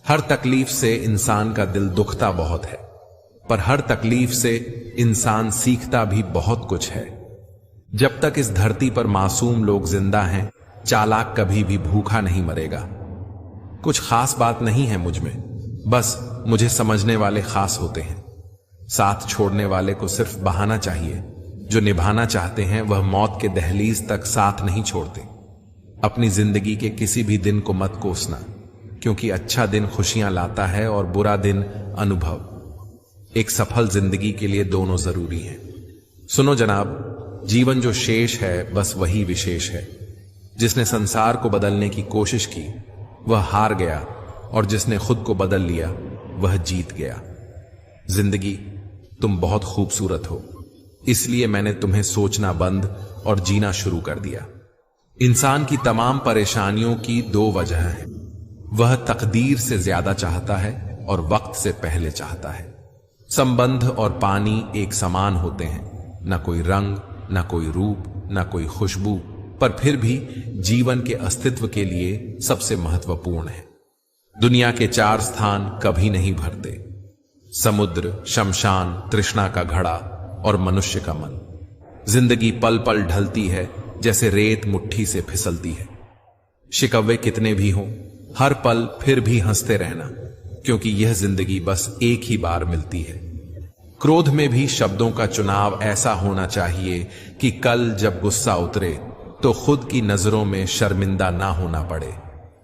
हर तकलीफ से इंसान का दिल दुखता बहुत है, पर हर तकलीफ से इंसान सीखता भी बहुत कुछ है। जब तक इस धरती पर मासूम लोग जिंदा हैं, चालाक कभी भी भूखा नहीं मरेगा। कुछ खास बात नहीं है मुझ में, बस मुझे समझने वाले खास होते हैं। साथ छोड़ने वाले को सिर्फ बहाना चाहिए, जो निभाना चाहते हैं वह मौत के दहलीज तक साथ नहीं छोड़ते। अपनी जिंदगी के किसी भी दिन को मत कोसना, क्योंकि अच्छा दिन खुशियां लाता है और बुरा दिन अनुभव। एक सफल जिंदगी के लिए दोनों जरूरी हैं। सुनो जनाब, जीवन जो शेष है बस वही विशेष है। जिसने संसार को बदलने की कोशिश की वह हार गया, और जिसने खुद को बदल लिया वह जीत गया। जिंदगी, तुम बहुत खूबसूरत हो, इसलिए मैंने तुम्हें सोचना बंद और जीना शुरू कर दिया। इंसान की तमाम परेशानियों की दो वजह हैं। वह तकदीर से ज्यादा चाहता है और वक्त से पहले चाहता है। संबंध और पानी एक समान होते हैं, न कोई रंग, न कोई रूप, न कोई खुशबू, पर फिर भी जीवन के अस्तित्व के लिए सबसे महत्वपूर्ण है। दुनिया के 4 स्थान कभी नहीं भरते: समुद्र, शमशान, तृष्णा का घड़ा और मनुष्य का मन। जिंदगी पल पल ढलती है जैसे रेत मुट्ठी से फिसलती है। शिकवे कितने भी हों, हर पल फिर भी हंसते रहना, क्योंकि यह जिंदगी बस एक ही बार मिलती है। क्रोध में भी शब्दों का चुनाव ऐसा होना चाहिए कि कल जब गुस्सा उतरे तो खुद की नजरों में शर्मिंदा ना होना पड़े।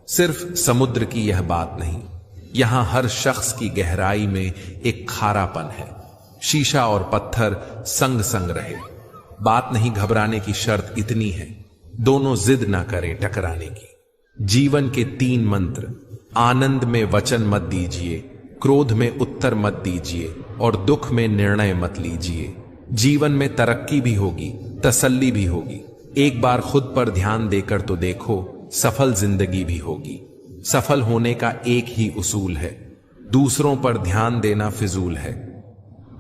सिर्फ समुद्र की यह बात नहीं, यहां हर शख्स की गहराई में एक खारापन है। शीशा और पत्थर संग संग रहे। बात नहीं घबराने की शर्त इतनी है, दोनों जिद ना करें टकराने की। जीवन के 3 मंत्र: आनंद में वचन मत दीजिए, क्रोध में उत्तर मत दीजिए और दुख में निर्णय मत लीजिए। जीवन में तरक्की भी होगी, तसल्ली भी होगी। एक बार खुद पर ध्यान देकर तो देखो, सफल जिंदगी भी होगी। सफल होने का एक ही उसूल है: दूसरों पर ध्यान देना फिजूल है।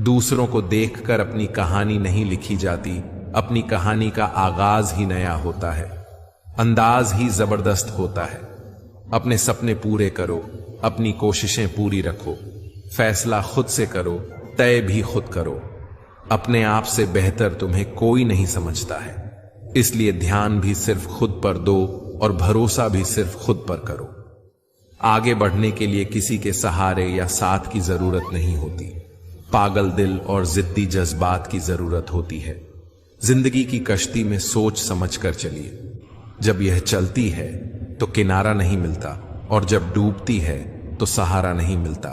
दूसरों को देखकर अपनी कहानी नहीं लिखी जाती, अपनी कहानी का आगाज ही नया होता है, अंदाज ही जबरदस्त होता है। अपने सपने पूरे करो, अपनी कोशिशें पूरी रखो, फैसला खुद से करो, तय भी खुद करो। अपने आप से बेहतर तुम्हें कोई नहीं समझता है, इसलिए ध्यान भी सिर्फ खुद पर दो और भरोसा भी सिर्फ खुद पर करो। आगे बढ़ने के लिए किसी के सहारे या साथ की जरूरत नहीं होती, पागल दिल और जिद्दी जज्बात की जरूरत होती है। जिंदगी की कश्ती में सोच समझ कर चलिए। जब यह चलती है तो किनारा नहीं मिलता, और जब डूबती है तो सहारा नहीं मिलता।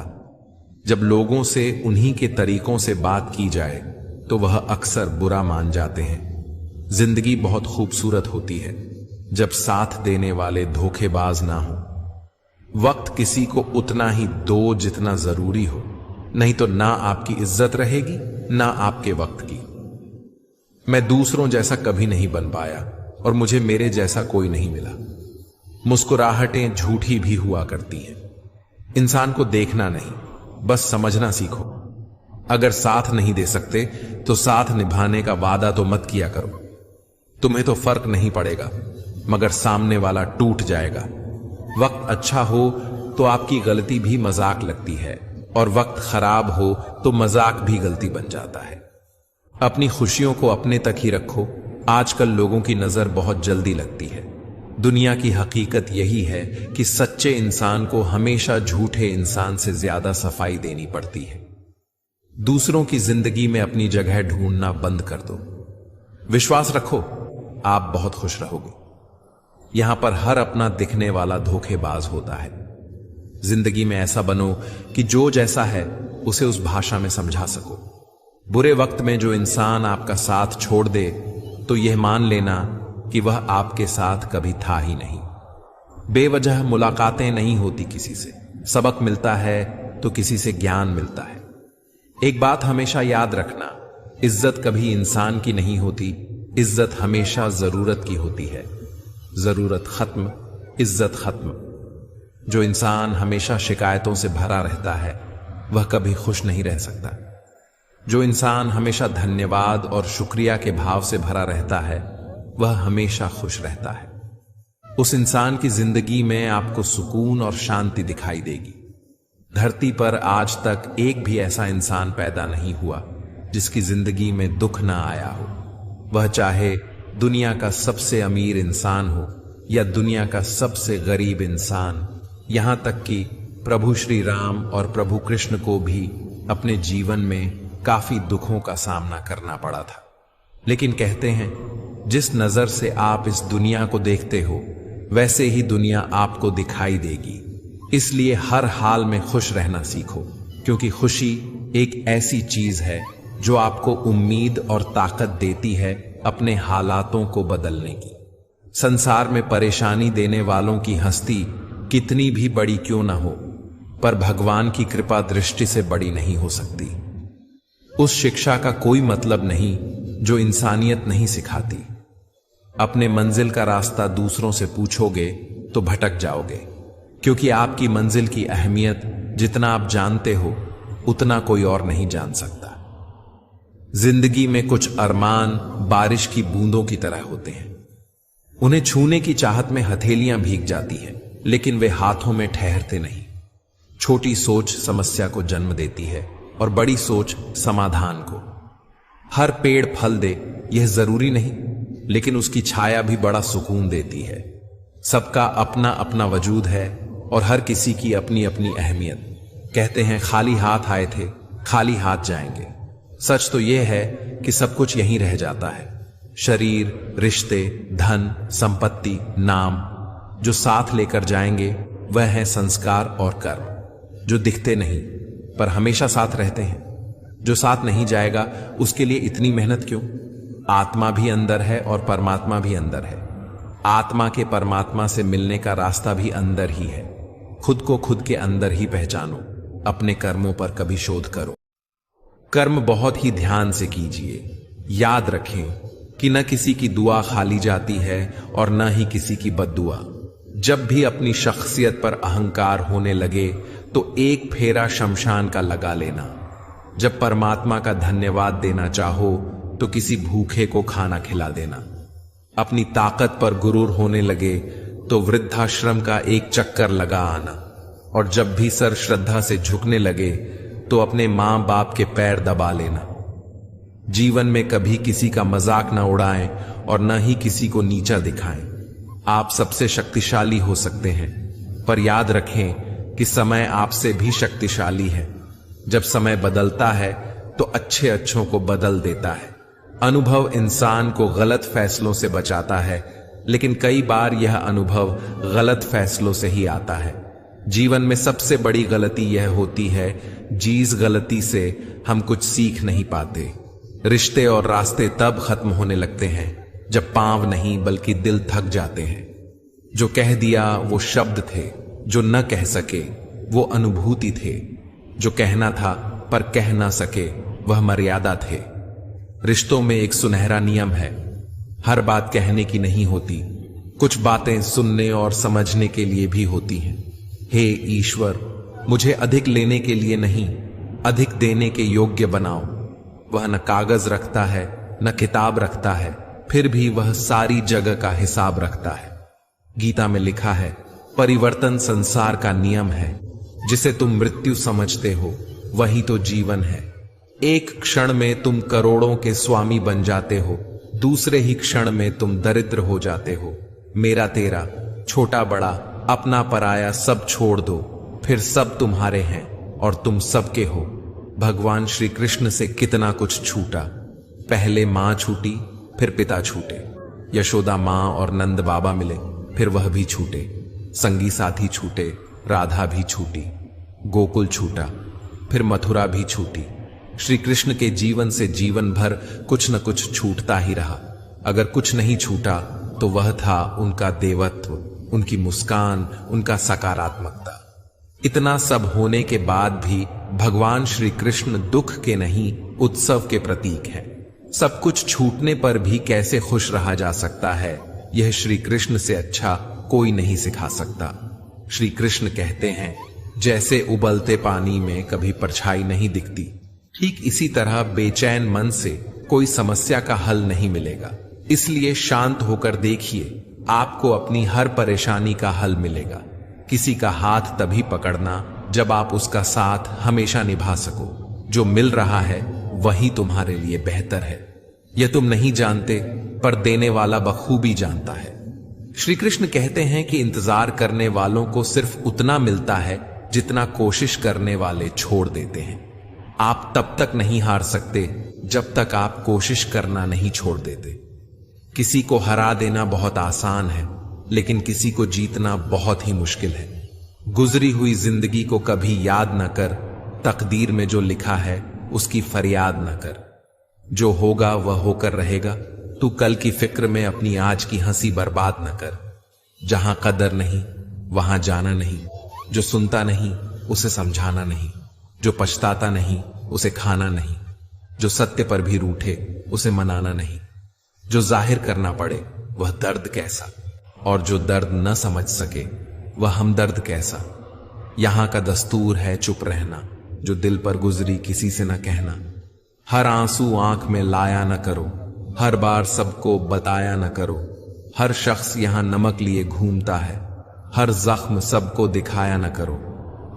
जब लोगों से उन्हीं के तरीकों से बात की जाए तो वह अक्सर बुरा मान जाते हैं। जिंदगी बहुत खूबसूरत होती है जब साथ देने वाले धोखेबाज ना हो। वक्त किसी को उतना ही दो जितना जरूरी हो, नहीं तो ना आपकी इज्जत रहेगी ना आपके वक्त की। मैं दूसरों जैसा कभी नहीं बन पाया और मुझे मेरे जैसा कोई नहीं मिला। मुस्कुराहटें झूठी भी हुआ करती हैं। इंसान को देखना नहीं, बस समझना सीखो। अगर साथ नहीं दे सकते तो साथ निभाने का वादा तो मत किया करो। तुम्हें तो फर्क नहीं पड़ेगा, मगर सामने वाला टूट जाएगा। वक्त अच्छा हो तो आपकी गलती भी मजाक लगती है, और वक्त खराब हो तो मजाक भी गलती बन जाता है। अपनी खुशियों को अपने तक ही रखो। आजकल लोगों की नजर बहुत जल्दी लगती है। दुनिया की हकीकत यही है कि सच्चे इंसान को हमेशा झूठे इंसान से ज्यादा सफाई देनी पड़ती है। दूसरों की जिंदगी में अपनी जगह ढूंढना बंद कर दो। विश्वास रखो, आप बहुत खुश रहोगे। यहां पर हर अपना दिखने वाला धोखेबाज होता है। जिंदगी में ऐसा बनो कि जो जैसा है उसे उस भाषा में समझा सको। बुरे वक्त में जो इंसान आपका साथ छोड़ दे तो यह मान लेना कि वह आपके साथ कभी था ही नहीं। बेवजह मुलाकातें नहीं होती किसी से। सबक मिलता है तो किसी से ज्ञान मिलता है। एक बात हमेशा याद रखना, इज्जत कभी इंसान की नहीं होती, इज्जत हमेशा जरूरत की होती है। जरूरत खत्म, इज्जत खत्म। जो इंसान हमेशा शिकायतों से भरा रहता है वह कभी खुश नहीं रह सकता। जो इंसान हमेशा धन्यवाद और शुक्रिया के भाव से भरा रहता है वह हमेशा खुश रहता है। उस इंसान की जिंदगी में आपको सुकून और शांति दिखाई देगी। धरती पर आज तक एक भी ऐसा इंसान पैदा नहीं हुआ जिसकी जिंदगी में दुख ना आया हो। वह चाहे दुनिया का सबसे अमीर इंसान हो या दुनिया का सबसे गरीब इंसान, यहां तक कि प्रभु श्री राम और प्रभु कृष्ण को भी अपने जीवन में काफी दुखों का सामना करना पड़ा था। लेकिन कहते हैं जिस नजर से आप इस दुनिया को देखते हो वैसे ही दुनिया आपको दिखाई देगी। इसलिए हर हाल में खुश रहना सीखो, क्योंकि खुशी एक ऐसी चीज है जो आपको उम्मीद और ताकत देती है अपने हालातों को बदलने की। संसार में परेशानी देने वालों की हस्ती कितनी भी बड़ी क्यों ना हो, पर भगवान की कृपा दृष्टि से बड़ी नहीं हो सकती। उस शिक्षा का कोई मतलब नहीं जो इंसानियत नहीं सिखाती। अपने मंजिल का रास्ता दूसरों से पूछोगे तो भटक जाओगे, क्योंकि आपकी मंजिल की अहमियत जितना आप जानते हो उतना कोई और नहीं जान सकता। जिंदगी में कुछ अरमान बारिश की बूंदों की तरह होते हैं। उन्हें छूने की चाहत में हथेलियां भीग जाती हैं, लेकिन वे हाथों में ठहरते नहीं। छोटी सोच समस्या को जन्म देती है और बड़ी सोच समाधान को। हर पेड़ फल दे यह जरूरी नहीं, लेकिन उसकी छाया भी बड़ा सुकून देती है। सबका अपना अपना वजूद है और हर किसी की अपनी अपनी अहमियत। कहते हैं खाली हाथ आए थे, खाली हाथ जाएंगे। सच तो यह है कि सब कुछ यहीं रह जाता है। शरीर, रिश्ते, धन, संपत्ति, नाम। जो साथ लेकर जाएंगे वह है संस्कार और कर्म, जो दिखते नहीं पर हमेशा साथ रहते हैं। जो साथ नहीं जाएगा उसके लिए इतनी मेहनत क्यों? आत्मा भी अंदर है और परमात्मा भी अंदर है। आत्मा के परमात्मा से मिलने का रास्ता भी अंदर ही है। खुद को खुद के अंदर ही पहचानो, अपने कर्मों पर कभी शोध करो। कर्म बहुत ही ध्यान से कीजिए। याद रखें कि न किसी की दुआ खाली जाती है और न ही किसी की बद्दुआ। जब भी अपनी शख्सियत पर अहंकार होने लगे तो एक फेरा शमशान का लगा लेना। जब परमात्मा का धन्यवाद देना चाहो तो किसी भूखे को खाना खिला देना। अपनी ताकत पर गुरूर होने लगे तो वृद्धाश्रम का एक चक्कर लगा आना। और जब भी सर श्रद्धा से झुकने लगे तो अपने मां बाप के पैर दबा लेना। जीवन में कभी किसी का मजाक न उड़ाएं और न ही किसी को नीचा दिखाएं। आप सबसे शक्तिशाली हो सकते हैं, पर याद रखें कि समय आपसे भी शक्तिशाली है। जब समय बदलता है तो अच्छे अच्छों को बदल देता है। अनुभव इंसान को गलत फैसलों से बचाता है, लेकिन कई बार यह अनुभव गलत फैसलों से ही आता है। जीवन में सबसे बड़ी गलती यह होती है, जिस गलती से हम कुछ सीख नहीं पाते। रिश्ते और रास्ते तब खत्म होने लगते हैं जब पांव नहीं बल्कि दिल थक जाते हैं। जो कह दिया वो शब्द थे, जो न कह सके वो अनुभूति थे। जो कहना था पर कह ना सके वह मर्यादा थे। रिश्तों में एक सुनहरा नियम है, हर बात कहने की नहीं होती। कुछ बातें सुनने और समझने के लिए भी होती हैं। हे ईश्वर, मुझे अधिक लेने के लिए नहीं, अधिक देने के योग्य बनाओ। वह न कागज रखता है न किताब रखता है, फिर भी वह सारी जगह का हिसाब रखता है। गीता में लिखा है, परिवर्तन संसार का नियम है। जिसे तुम मृत्यु समझते हो वही तो जीवन है। एक क्षण में तुम करोड़ों के स्वामी बन जाते हो, दूसरे ही क्षण में तुम दरिद्र हो जाते हो। मेरा तेरा, छोटा बड़ा, अपना पराया सब छोड़ दो, फिर सब तुम्हारे हैं और तुम सबके हो। भगवान श्री कृष्ण से कितना कुछ छूटा। पहले मां छूटी, फिर पिता छूटे। यशोदा मां और नंद बाबा मिले, फिर वह भी छूटे। संगी साथी छूटे, राधा भी छूटी। गोकुल छूटा, फिर मथुरा भी छूटी। श्री कृष्ण के जीवन से जीवन भर कुछ न कुछ छूटता ही रहा। अगर कुछ नहीं छूटा तो वह था उनका देवत्व, उनकी मुस्कान, उनका सकारात्मकता। इतना सब होने के बाद भी भगवान श्री कृष्ण दुख के नहीं, उत्सव के प्रतीक हैं। सब कुछ छूटने पर भी कैसे खुश रहा जा सकता है, यह श्री कृष्ण से अच्छा कोई नहीं सिखा सकता। श्री कृष्ण कहते हैं, जैसे उबलते पानी में कभी परछाई नहीं दिखती, ठीक इसी तरह बेचैन मन से कोई समस्या का हल नहीं मिलेगा। इसलिए शांत होकर देखिए, आपको अपनी हर परेशानी का हल मिलेगा। किसी का हाथ तभी पकड़ना जब आप उसका साथ हमेशा निभा सको। जो मिल रहा है वही तुम्हारे लिए बेहतर है। यह तुम नहीं जानते, पर देने वाला बखूबी जानता है। श्री कृष्ण कहते हैं कि इंतजार करने वालों को सिर्फ उतना मिलता है जितना कोशिश करने वाले छोड़ देते हैं। आप तब तक नहीं हार सकते जब तक आप कोशिश करना नहीं छोड़ देते। किसी को हरा देना बहुत आसान है, लेकिन किसी को जीतना बहुत ही मुश्किल है। गुजरी हुई जिंदगी को कभी याद न कर, तकदीर में जो लिखा है उसकी फरियाद न कर। जो होगा वह होकर रहेगा तू कल की फिक्र में अपनी आज की हंसी बर्बाद न कर। जहां कदर नहीं वहां जाना नहीं, जो सुनता नहीं उसे समझाना नहीं, जो पछताता नहीं उसे खाना नहीं, जो सत्य पर भी रूठे उसे मनाना नहीं, जो जाहिर करना पड़े वह दर्द कैसा, और जो दर्द न समझ सके वह हमदर्द कैसा। यहां का दस्तूर है चुप रहना, जो दिल पर गुजरी किसी से न कहना। हर आंसू आंख में लाया न करो, हर बार सबको बताया न करो। हर शख्स यहां नमक लिए घूमता है, हर जख्म सबको दिखाया न करो।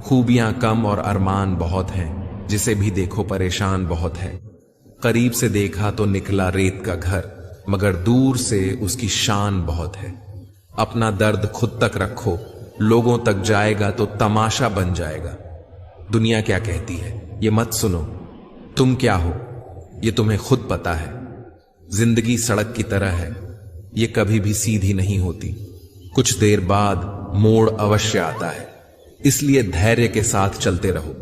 खूबियां कम और अरमान बहुत हैं, जिसे भी देखो परेशान बहुत है। करीब से देखा तो निकला रेत का घर, मगर दूर से उसकी शान बहुत है। अपना दर्द खुद तक रखो, लोगों तक जाएगा तो तमाशा बन जाएगा। दुनिया क्या कहती है ये मत सुनो, तुम क्या हो ये तुम्हें खुद पता है। जिंदगी सड़क की तरह है, ये कभी भी सीधी नहीं होती, कुछ देर बाद मोड़ अवश्य आता है। इसलिए धैर्य के साथ चलते रहो,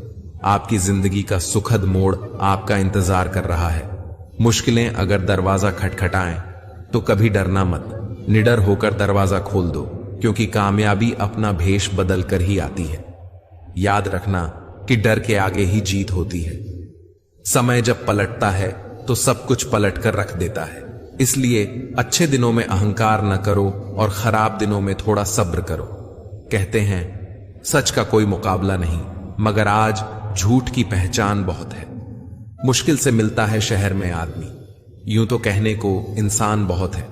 आपकी जिंदगी का सुखद मोड़ आपका इंतजार कर रहा है। मुश्किलें अगर दरवाजा खटखटाएं तो कभी डरना मत, निडर होकर दरवाजा खोल दो, क्योंकि कामयाबी अपना भेष बदल कर ही आती है। याद रखना कि डर के आगे ही जीत होती है। समय जब पलटता है तो सब कुछ पलट कर रख देता है। इसलिए अच्छे दिनों में अहंकार न करो और खराब दिनों में थोड़ा सब्र करो। कहते हैं सच का कोई मुकाबला नहीं, मगर आज झूठ की पहचान बहुत है। मुश्किल से मिलता है शहर में आदमी, यूं तो कहने को इंसान बहुत है।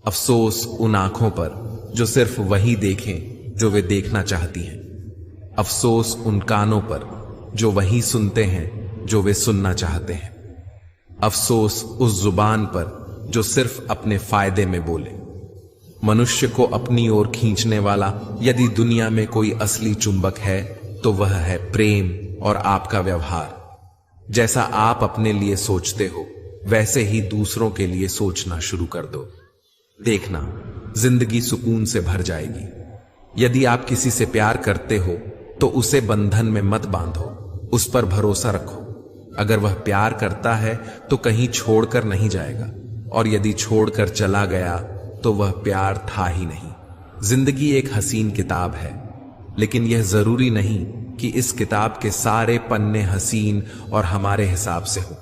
अफसोस उन आंखों पर जो सिर्फ वही देखें जो वे देखना चाहती हैं। अफसोस उन कानों पर जो वही सुनते हैं जो वे सुनना चाहते हैं। अफसोस उस जुबान पर जो सिर्फ अपने फायदे में बोले। मनुष्य को अपनी ओर खींचने वाला यदि दुनिया में कोई असली चुंबक है तो वह है प्रेम और आपका व्यवहार। जैसा आप अपने लिए सोचते हो वैसे ही दूसरों के लिए सोचना शुरू कर दो। देखना जिंदगी सुकून से भर जाएगी। यदि आप किसी से प्यार करते हो तो उसे बंधन में मत बांधो, उस पर भरोसा रखो। अगर वह प्यार करता है तो कहीं छोड़कर नहीं जाएगा, और यदि छोड़कर चला गया तो वह प्यार था ही नहीं। जिंदगी एक हसीन किताब है, लेकिन यह जरूरी नहीं कि इस किताब के सारे पन्ने हसीन और हमारे हिसाब से हो।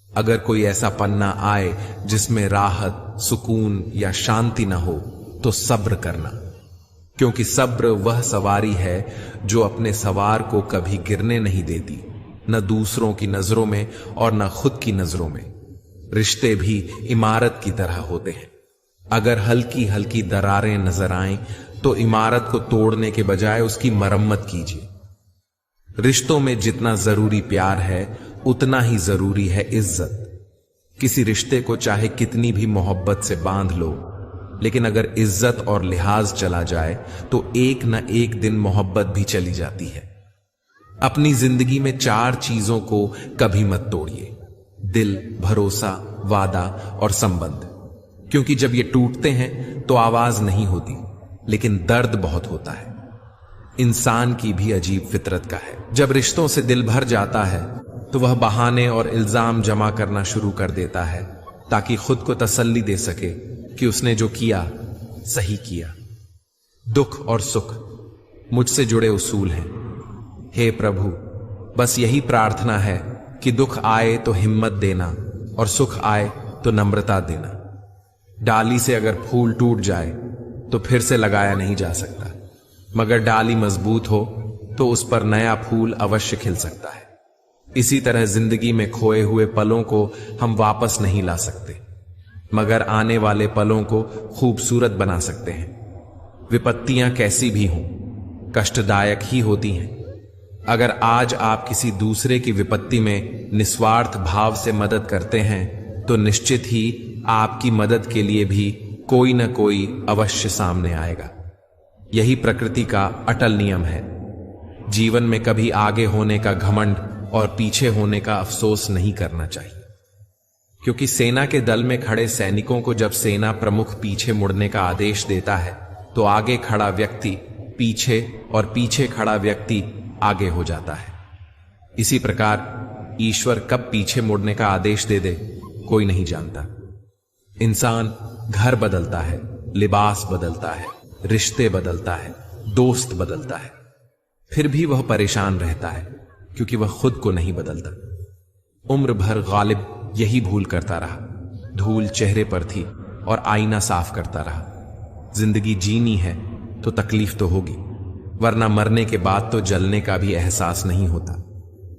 अगर कोई ऐसा पन्ना आए जिसमें राहत, सुकून या शांति न हो तो सब्र करना, क्योंकि सब्र वह सवारी है जो अपने सवार को कभी गिरने नहीं देती, न दूसरों की नजरों में और न खुद की नजरों में। रिश्ते भी इमारत की तरह होते हैं। अगर हल्की हल्की दरारें नजर आएं तो इमारत को तोड़ने के बजाय उसकी मरम्मत कीजिए। रिश्तों में जितना जरूरी प्यार है उतना ही जरूरी है इज्जत। किसी रिश्ते को चाहे कितनी भी मोहब्बत से बांध लो, लेकिन अगर इज्जत और लिहाज चला जाए तो एक न एक दिन मोहब्बत भी चली जाती है। अपनी जिंदगी में 4 चीजों को कभी मत तोड़िए: दिल, भरोसा, वादा और संबंध। क्योंकि जब ये टूटते हैं तो आवाज नहीं होती, लेकिन दर्द बहुत होता है। इंसान की भी अजीब फितरत का है। जब रिश्तों से दिल भर जाता है तो वह बहाने और इल्जाम जमा करना शुरू कर देता है, ताकि खुद को तसल्ली दे सके कि उसने जो किया सही किया। दुख और सुख मुझसे जुड़े उसूल हैं। हे प्रभु, बस यही प्रार्थना है कि दुख आए तो हिम्मत देना और सुख आए तो नम्रता देना। डाली से अगर फूल टूट जाए तो फिर से लगाया नहीं जा सकता, मगर डाली मजबूत हो तो उस पर नया फूल अवश्य खिल सकता है। इसी तरह जिंदगी में खोए हुए पलों को हम वापस नहीं ला सकते, मगर आने वाले पलों को खूबसूरत बना सकते हैं। विपत्तियां कैसी भी हों, कष्टदायक ही होती हैं। अगर आज आप किसी दूसरे की विपत्ति में निस्वार्थ भाव से मदद करते हैं तो निश्चित ही आपकी मदद के लिए भी कोई न कोई अवश्य सामने आएगा। यही प्रकृति का अटल नियम है। जीवन में कभी आगे होने का घमंड और पीछे होने का अफसोस नहीं करना चाहिए, क्योंकि सेना के दल में खड़े सैनिकों को जब सेना प्रमुख पीछे मुड़ने का आदेश देता है तो आगे खड़ा व्यक्ति पीछे और पीछे खड़ा व्यक्ति आगे हो जाता है। इसी प्रकार ईश्वर कब पीछे मुड़ने का आदेश दे दे कोई नहीं जानता। इंसान घर बदलता है, लिबास बदलता है, रिश्ते बदलता है, दोस्त बदलता है, फिर भी वह परेशान रहता है क्योंकि वह खुद को नहीं बदलता। उम्र भर गालिब यही भूल करता रहा, धूल चेहरे पर थी और आईना साफ करता रहा। जिंदगी जीनी है तो तकलीफ तो होगी, वरना मरने के बाद तो जलने का भी एहसास नहीं होता।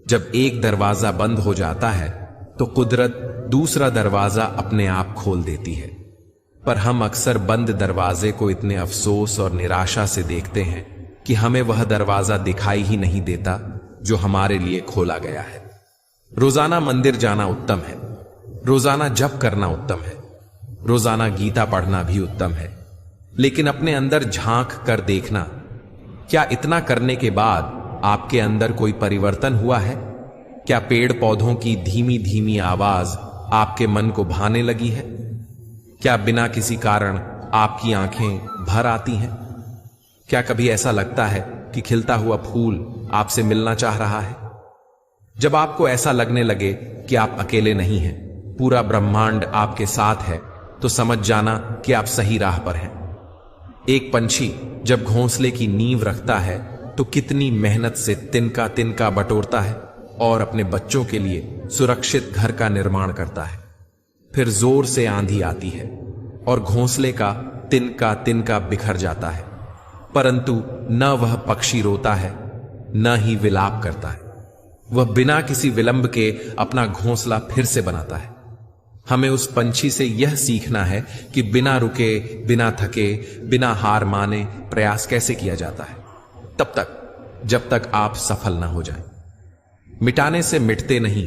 जब एक दरवाजा बंद हो जाता है तो कुदरत दूसरा दरवाजा अपने आप खोल देती है, पर हम अक्सर बंद दरवाजे को इतने अफसोस और निराशा से देखते हैं कि हमें वह दरवाजा दिखाई ही नहीं देता जो हमारे लिए खोला गया है। रोजाना मंदिर जाना उत्तम है, रोजाना जप करना उत्तम है, रोजाना गीता पढ़ना भी उत्तम है, लेकिन अपने अंदर झांक कर देखना, क्या इतना करने के बाद आपके अंदर कोई परिवर्तन हुआ है? क्या पेड़ पौधों की धीमी धीमी आवाज आपके मन को भाने लगी है? क्या बिना किसी कारण आपकी आंखें भर आती हैं? क्या कभी ऐसा लगता है कि खिलता हुआ फूल आपसे मिलना चाह रहा है? जब आपको ऐसा लगने लगे कि आप अकेले नहीं हैं, पूरा ब्रह्मांड आपके साथ है, तो समझ जाना कि आप सही राह पर हैं। एक पंछी जब घोंसले की नींव रखता है तो कितनी मेहनत से तिनका तिनका बटोरता है और अपने बच्चों के लिए सुरक्षित घर का निर्माण करता है। फिर जोर से आंधी आती है और घोंसले का तिनका तिनका बिखर जाता है, परंतु न वह पक्षी रोता है न ही विलाप करता है। वह बिना किसी विलंब के अपना घोंसला फिर से बनाता है। हमें उस पंछी से यह सीखना है कि बिना रुके, बिना थके, बिना हार माने प्रयास कैसे किया जाता है, तब तक जब तक आप सफल ना हो जाएं। मिटाने से मिटते नहीं,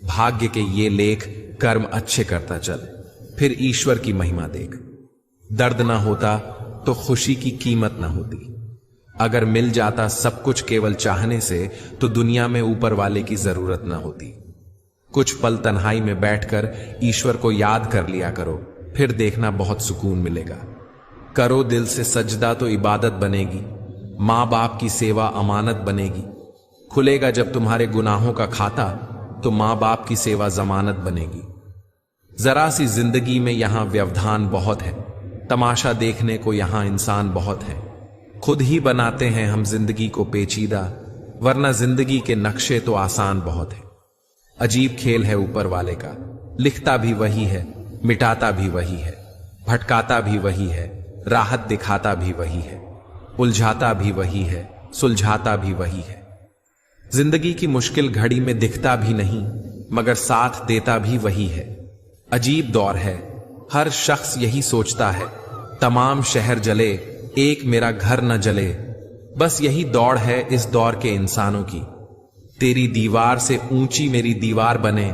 भाग्य के ये लेख, कर्म अच्छे करता चल, फिर ईश्वर की महिमा देख। दर्द ना होता तो खुशी की कीमत ना होती। अगर मिल जाता सब कुछ केवल चाहने से तो दुनिया में ऊपर वाले की जरूरत ना होती। कुछ पल तन्हाई में बैठकर ईश्वर को याद कर लिया करो, फिर देखना बहुत सुकून मिलेगा। करो दिल से सजदा तो इबादत बनेगी, मां बाप की सेवा अमानत बनेगी। खुलेगा जब तुम्हारे गुनाहों का खाता तो मां बाप की सेवा जमानत बनेगी। जरा सी जिंदगी में यहां व्यवधान बहुत है, तमाशा देखने को यहां इंसान बहुत है। खुद ही बनाते हैं हम जिंदगी को पेचीदा, वरना जिंदगी के नक्शे तो आसान बहुत है। अजीब खेल है ऊपर वाले का, लिखता भी वही है, मिटाता भी वही है, भटकाता भी वही है, राहत दिखाता भी वही है, उलझाता भी वही है, सुलझाता भी वही है। जिंदगी की मुश्किल घड़ी में दिखता भी नहीं, मगर साथ देता भी वही है। अजीब दौर है, हर शख्स यही सोचता है, तमाम शहर जले एक मेरा घर न जले। बस यही दौड़ है इस दौर के इंसानों की। तेरी दीवार से ऊंची मेरी दीवार बने,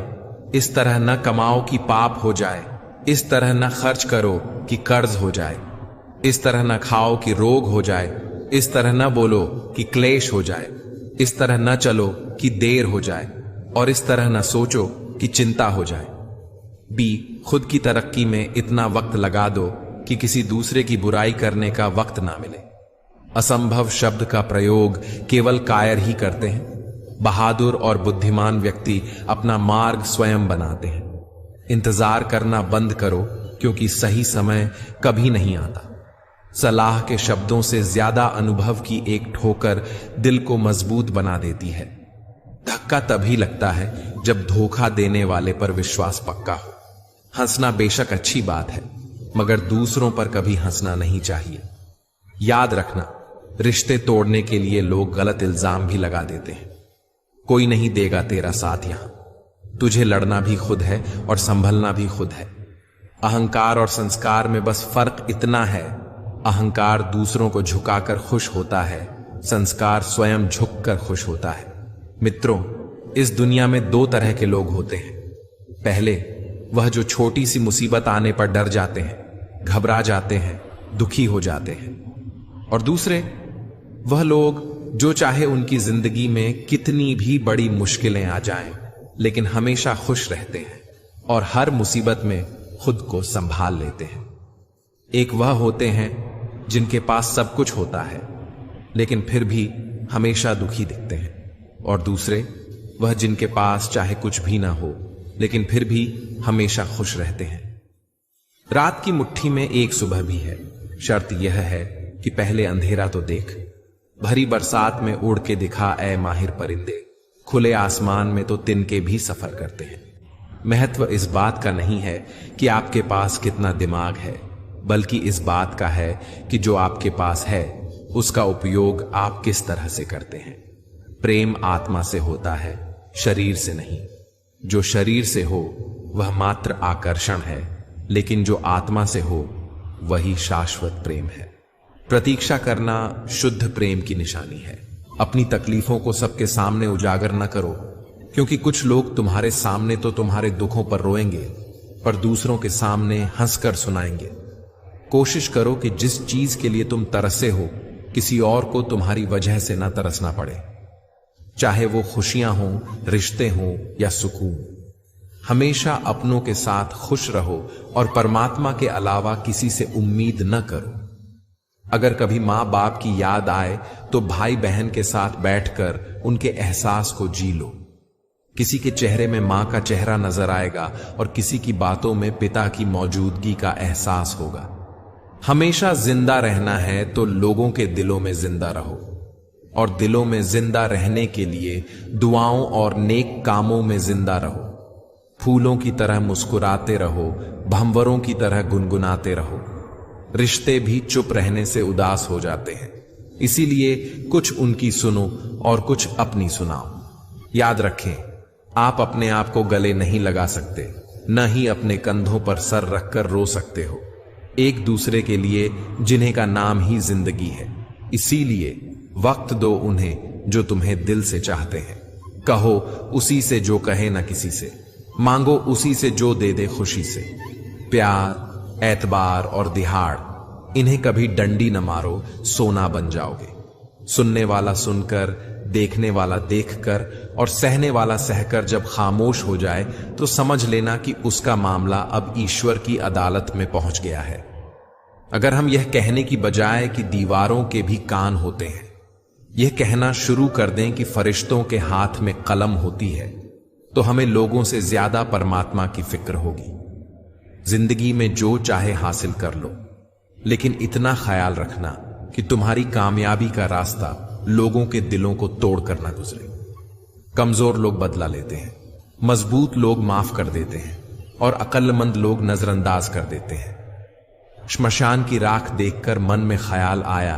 इस तरह न कमाओ कि पाप हो जाए, इस तरह न खर्च करो कि कर्ज हो जाए, इस तरह न खाओ कि रोग हो जाए, इस तरह न बोलो कि क्लेश हो जाए, इस तरह न चलो कि देर हो जाए, और इस तरह न सोचो कि चिंता हो जाए। खुद की तरक्की में इतना वक्त लगा दो कि किसी दूसरे की बुराई करने का वक्त ना मिले। असंभव शब्द का प्रयोग केवल कायर ही करते हैं। बहादुर और बुद्धिमान व्यक्ति अपना मार्ग स्वयं बनाते हैं। इंतजार करना बंद करो, क्योंकि सही समय कभी नहीं आता। सलाह के शब्दों से ज्यादा अनुभव की एक ठोकर दिल को मजबूत बना देती है। धक्का तभी लगता है जब धोखा देने वाले पर विश्वास पक्का हो। हंसना बेशक अच्छी बात है, मगर दूसरों पर कभी हंसना नहीं चाहिए। याद रखना, रिश्ते तोड़ने के लिए लोग गलत इल्जाम भी लगा देते हैं। कोई नहीं देगा तेरा साथ यहां, तुझे लड़ना भी खुद है और संभलना भी खुद है। अहंकार और संस्कार में बस फर्क इतना है, अहंकार दूसरों को झुकाकर खुश होता है, संस्कार स्वयं झुककर खुश होता है। मित्रों, इस दुनिया में दो तरह के लोग होते हैं। पहले वह जो छोटी सी मुसीबत आने पर डर जाते हैं, घबरा जाते हैं, दुखी हो जाते हैं, और दूसरे वह लोग जो चाहे उनकी जिंदगी में कितनी भी बड़ी मुश्किलें आ जाएं, लेकिन हमेशा खुश रहते हैं और हर मुसीबत में खुद को संभाल लेते हैं। एक वह होते हैं जिनके पास सब कुछ होता है लेकिन फिर भी हमेशा दुखी दिखते हैं, और दूसरे वह जिनके पास चाहे कुछ भी ना हो लेकिन फिर भी हमेशा खुश रहते हैं। रात की मुट्ठी में एक सुबह भी है। शर्त यह है कि पहले अंधेरा तो देख। भरी बरसात में उड़ के दिखा ऐ माहिर परिंदे, खुले आसमान में तो तिनके भी सफर करते हैं। महत्व इस बात का नहीं है कि आपके पास कितना दिमाग है, बल्कि इस बात का है कि जो आपके पास है उसका उपयोग आप किस तरह से करते हैं। प्रेम आत्मा से होता है, शरीर से नहीं। जो शरीर से हो वह मात्र आकर्षण है, लेकिन जो आत्मा से हो वही शाश्वत प्रेम है। प्रतीक्षा करना शुद्ध प्रेम की निशानी है। अपनी तकलीफों को सबके सामने उजागर न करो, क्योंकि कुछ लोग तुम्हारे सामने तो तुम्हारे दुखों पर रोएंगे, पर दूसरों के सामने हंसकर सुनाएंगे। कोशिश करो कि जिस चीज के लिए तुम तरसे हो, किसी और को तुम्हारी वजह से न तरसना पड़े, चाहे वो खुशियां हों, रिश्ते हों या सुकून। हमेशा अपनों के साथ खुश रहो और परमात्मा के अलावा किसी से उम्मीद न करो। अगर कभी माँ बाप की याद आए तो भाई बहन के साथ बैठकर उनके एहसास को जी लो। किसी के चेहरे में मां का चेहरा नजर आएगा और किसी की बातों में पिता की मौजूदगी का एहसास होगा। हमेशा जिंदा रहना है तो लोगों के दिलों में जिंदा रहो, और दिलों में जिंदा रहने के लिए दुआओं और नेक कामों में जिंदा रहो। फूलों की तरह मुस्कुराते रहो, भंवरों की तरह गुनगुनाते रहो। रिश्ते भी चुप रहने से उदास हो जाते हैं, इसीलिए कुछ उनकी सुनो और कुछ अपनी सुनाओ। याद रखें, आप अपने आप को गले नहीं लगा सकते, न ही अपने कंधों पर सर रखकर रो सकते हो। एक दूसरे के लिए जिन्हें का नाम ही जिंदगी है, इसीलिए वक्त दो उन्हें जो तुम्हें दिल से चाहते हैं। कहो उसी से जो कहे न किसी से, मांगो उसी से जो दे दे खुशी से। प्यार, एतबार और दिहाड़, इन्हें कभी डंडी न मारो, सोना बन जाओगे। सुनने वाला सुनकर, देखने वाला देखकर और सहने वाला सहकर जब खामोश हो जाए तो समझ लेना कि उसका मामला अब ईश्वर की अदालत में पहुंच गया है। अगर हम यह कहने की बजाय कि दीवारों के भी कान होते हैं, यह कहना शुरू कर दें कि फरिश्तों के हाथ में कलम होती है, तो हमें लोगों से ज्यादा परमात्मा की फिक्र होगी। जिंदगी में जो चाहे हासिल कर लो, लेकिन इतना ख्याल रखना कि तुम्हारी कामयाबी का रास्ता लोगों के दिलों को तोड़ कर ना गुजरे। कमजोर लोग बदला लेते हैं, मजबूत लोग माफ कर देते हैं और अक्लमंद लोग नजरअंदाज कर देते हैं। श्मशान की राख देखकर मन में ख्याल आया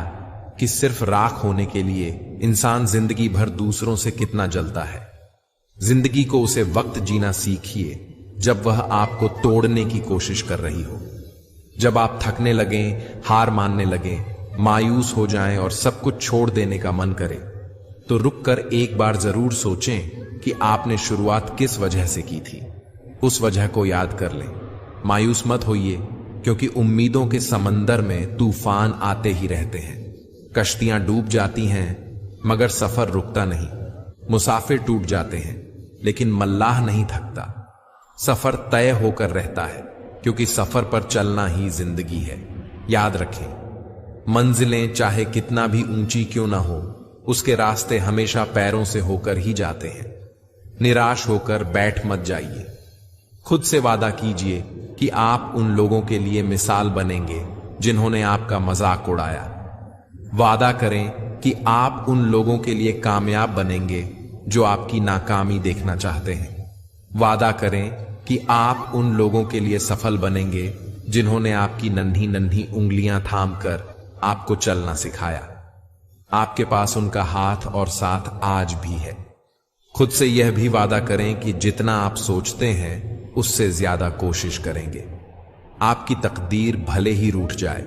कि सिर्फ राख होने के लिए इंसान जिंदगी भर दूसरों से कितना जलता है। जिंदगी को उसे वक्त जीना सीखिए जब वह आपको तोड़ने की कोशिश कर रही हो। जब आप थकने लगें, हार मानने लगें, मायूस हो जाएं और सब कुछ छोड़ देने का मन करे, तो रुककर एक बार जरूर सोचें कि आपने शुरुआत किस वजह से की थी। उस वजह को याद कर लें। मायूस मत होइए, क्योंकि उम्मीदों के समंदर में तूफान आते ही रहते हैं। कश्तियां डूब जाती हैं मगर सफर रुकता नहीं। मुसाफिर टूट जाते हैं लेकिन मल्लाह नहीं थकता। सफर तय होकर रहता है, क्योंकि सफर पर चलना ही जिंदगी है। याद रखें, मंजिलें चाहे कितना भी ऊंची क्यों ना हो, उसके रास्ते हमेशा पैरों से होकर ही जाते हैं। निराश होकर बैठ मत जाइए। खुद से वादा कीजिए कि आप उन लोगों के लिए मिसाल बनेंगे जिन्होंने आपका मजाक उड़ाया। वादा करें कि आप उन लोगों के लिए कामयाब बनेंगे जो आपकी नाकामी देखना चाहते हैं। वादा करें कि आप उन लोगों के लिए सफल बनेंगे जिन्होंने आपकी नन्ही नन्ही उंगलियां थामकर आपको चलना सिखाया। आपके पास उनका हाथ और साथ आज भी है। खुद से यह भी वादा करें कि जितना आप सोचते हैं उससे ज्यादा कोशिश करेंगे। आपकी तकदीर भले ही रूठ जाए,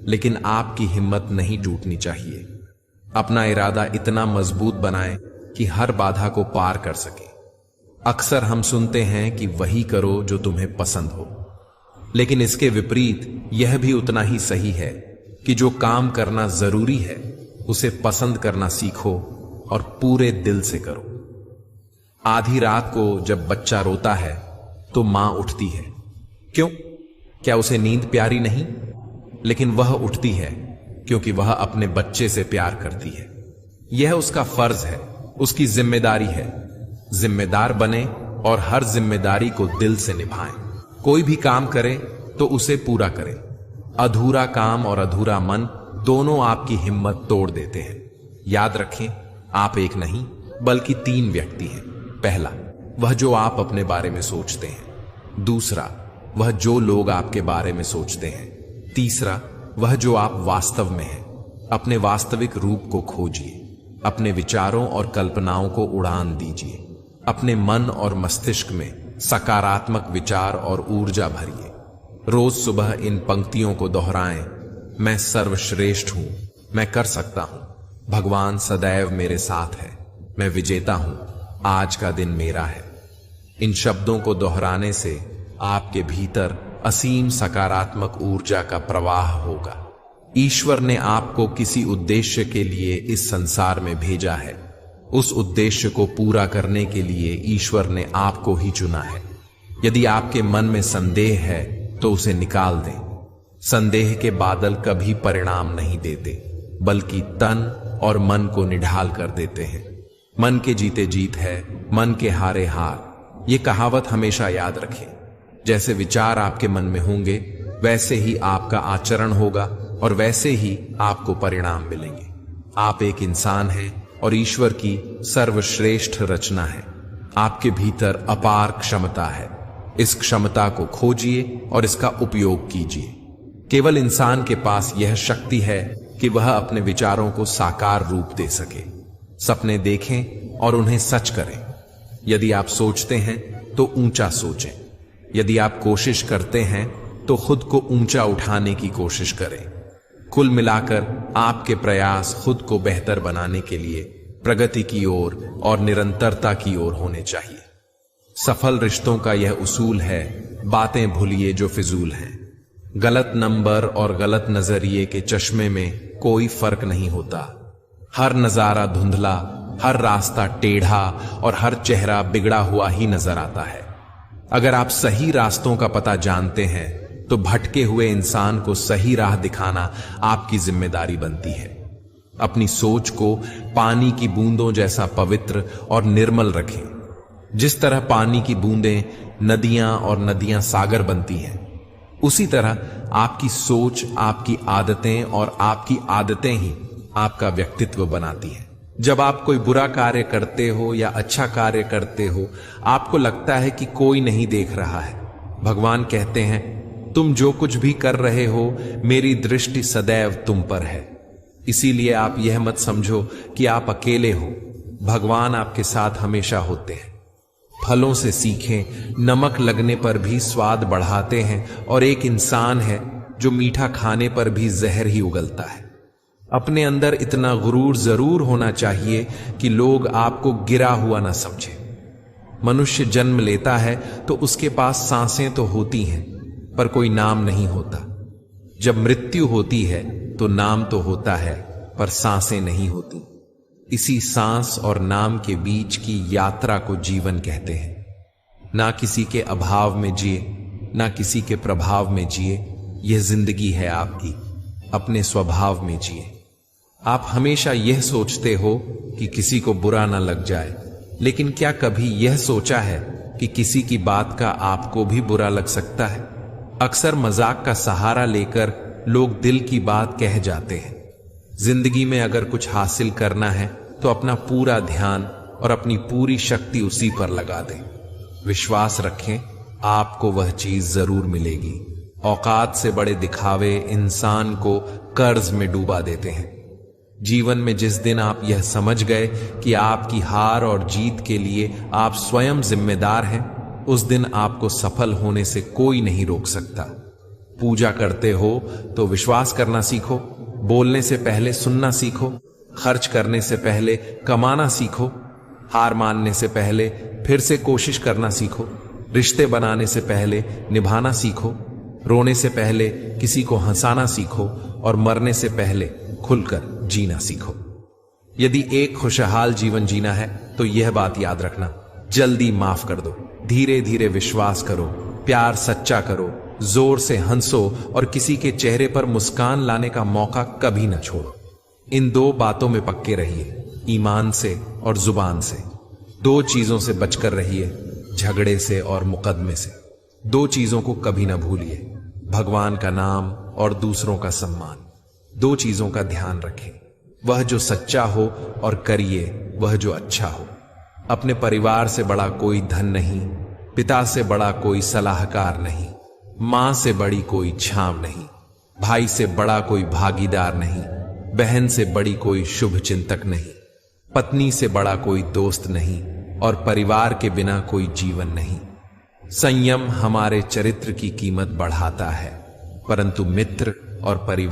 लेकिन आपकी हिम्मत नहीं टूटनी चाहिए। अपना इरादा इतना मजबूत बनाएं कि हर बाधा को पार कर सके। अक्सर हम सुनते हैं कि वही करो जो तुम्हें पसंद हो, लेकिन इसके विपरीत यह भी उतना ही सही है कि जो काम करना जरूरी है उसे पसंद करना सीखो और पूरे दिल से करो। आधी रात को जब बच्चा रोता है तो मां उठती है। क्यों? क्या उसे नींद प्यारी नहीं? लेकिन वह उठती है क्योंकि वह अपने बच्चे से प्यार करती है। यह उसका फर्ज है, उसकी जिम्मेदारी है। जिम्मेदार बने और हर जिम्मेदारी को दिल से निभाएं। कोई भी काम करे तो उसे पूरा करें। अधूरा काम और अधूरा मन दोनों आपकी हिम्मत तोड़ देते हैं। याद रखें, आप एक नहीं बल्कि 3 व्यक्ति हैं। पहला, वह जो आप अपने बारे में सोचते हैं। दूसरा, वह जो लोग आपके बारे में सोचते हैं। तीसरा, वह जो आप वास्तव में हैं। अपने वास्तविक रूप को खोजिए। अपने विचारों और कल्पनाओं को उड़ान दीजिए। अपने मन और मस्तिष्क में सकारात्मक विचार और ऊर्जा भरिए। रोज सुबह इन पंक्तियों को दोहराएं। मैं सर्वश्रेष्ठ हूं, मैं कर सकता हूं, भगवान सदैव मेरे साथ है, मैं विजेता हूं, आज का दिन मेरा है। इन शब्दों को दोहराने से आपके भीतर असीम सकारात्मक ऊर्जा का प्रवाह होगा। ईश्वर ने आपको किसी उद्देश्य के लिए इस संसार में भेजा है। उस उद्देश्य को पूरा करने के लिए ईश्वर ने आपको ही चुना है। यदि आपके मन में संदेह है तो उसे निकाल दें। संदेह के बादल कभी परिणाम नहीं देते, बल्कि तन और मन को निढाल कर देते हैं। मन के जीते जीत है, मन के हारे हार। ये कहावत हमेशा याद रखें। जैसे विचार आपके मन में होंगे, वैसे ही आपका आचरण होगा और वैसे ही आपको परिणाम मिलेंगे। आप एक इंसान हैं और ईश्वर की सर्वश्रेष्ठ रचना है। आपके भीतर अपार क्षमता है। इस क्षमता को खोजिए और इसका उपयोग कीजिए। केवल इंसान के पास यह शक्ति है कि वह अपने विचारों को साकार रूप दे सके। सपने देखें और उन्हें सच करें। यदि आप सोचते हैं तो ऊंचा सोचें। यदि आप कोशिश करते हैं तो खुद को ऊंचा उठाने की कोशिश करें। कुल मिलाकर आपके प्रयास खुद को बेहतर बनाने के लिए प्रगति की ओर और निरंतरता की ओर होने चाहिए। सफल रिश्तों का यह उसूल है, बातें भूलिए जो फिजूल हैं। गलत नंबर और गलत नजरिए के चश्मे में कोई फर्क नहीं होता। हर नजारा धुंधला, हर रास्ता टेढ़ा और हर चेहरा बिगड़ा हुआ ही नजर आता है। अगर आप सही रास्तों का पता जानते हैं तो भटके हुए इंसान को सही राह दिखाना आपकी जिम्मेदारी बनती है। अपनी सोच को पानी की बूंदों जैसा पवित्र और निर्मल रखें। जिस तरह पानी की बूंदें नदियां और नदियां सागर बनती हैं, उसी तरह आपकी सोच, आपकी आदतें और आपकी आदतें ही आपका व्यक्तित्व बनाती हैं। जब आप कोई बुरा कार्य करते हो या अच्छा कार्य करते हो, आपको लगता है कि कोई नहीं देख रहा है। भगवान कहते हैं, तुम जो कुछ भी कर रहे हो, मेरी दृष्टि सदैव तुम पर है। इसीलिए आप यह मत समझो कि आप अकेले हो। भगवान आपके साथ हमेशा होते हैं। फलों से सीखें, नमक लगने पर भी स्वाद बढ़ाते हैं, और एक इंसान है जो मीठा खाने पर भी जहर ही उगलता है। अपने अंदर इतना गुरूर जरूर होना चाहिए कि लोग आपको गिरा हुआ ना समझें। मनुष्य जन्म लेता है तो उसके पास सांसें तो होती हैं, पर कोई नाम नहीं होता। जब मृत्यु होती है तो नाम तो होता है, पर सांसें नहीं होती। इसी सांस और नाम के बीच की यात्रा को जीवन कहते हैं। ना किसी के अभाव में जिए, ना किसी के प्रभाव में जिए। यह जिंदगी है आपकी, अपने स्वभाव में जिए। आप हमेशा यह सोचते हो कि किसी को बुरा ना लग जाए, लेकिन क्या कभी यह सोचा है कि किसी की बात का आपको भी बुरा लग सकता है? अक्सर मजाक का सहारा लेकर लोग दिल की बात कह जाते हैं। जिंदगी में अगर कुछ हासिल करना है तो अपना पूरा ध्यान और अपनी पूरी शक्ति उसी पर लगा दें। विश्वास रखें, आपको वह चीज जरूर मिलेगी। औकात से बड़े दिखावे इंसान को कर्ज में डूबा देते हैं। जीवन में जिस दिन आप यह समझ गए कि आपकी हार और जीत के लिए आप स्वयं जिम्मेदार हैं, उस दिन आपको सफल होने से कोई नहीं रोक सकता। पूजा करते हो तो विश्वास करना सीखो। बोलने से पहले सुनना सीखो। खर्च करने से पहले कमाना सीखो। हार मानने से पहले फिर से कोशिश करना सीखो। रिश्ते बनाने से पहले निभाना सीखो। रोने से पहले किसी को हंसाना सीखो और मरने से पहले खुलकर जीना सीखो। यदि एक खुशहाल जीवन जीना है तो यह बात याद रखना, जल्दी माफ कर दो, धीरे धीरे विश्वास करो, प्यार सच्चा करो, जोर से हंसो और किसी के चेहरे पर मुस्कान लाने का मौका कभी न छोड़ो। इन 2 बातों में पक्के रहिए, ईमान से और जुबान से। 2 चीजों से बचकर रहिए, झगड़े से और मुकदमे से। 2 चीजों को कभी न भूलिए, भगवान का नाम और दूसरों का सम्मान। दो चीजों का ध्यान रखें, वह जो सच्चा हो और करिए वह जो अच्छा हो। अपने परिवार से बड़ा कोई धन नहीं, पिता से बड़ा कोई सलाहकार नहीं, मां से बड़ी कोई छांव नहीं, भाई से बड़ा कोई भागीदार नहीं, बहन से बड़ी कोई शुभ चिंतक नहीं, पत्नी से बड़ा कोई दोस्त नहीं और परिवार के बिना कोई जीवन नहीं। संयम हमारे चरित्र की कीमत बढ़ाता है, परंतु मित्र और परिवार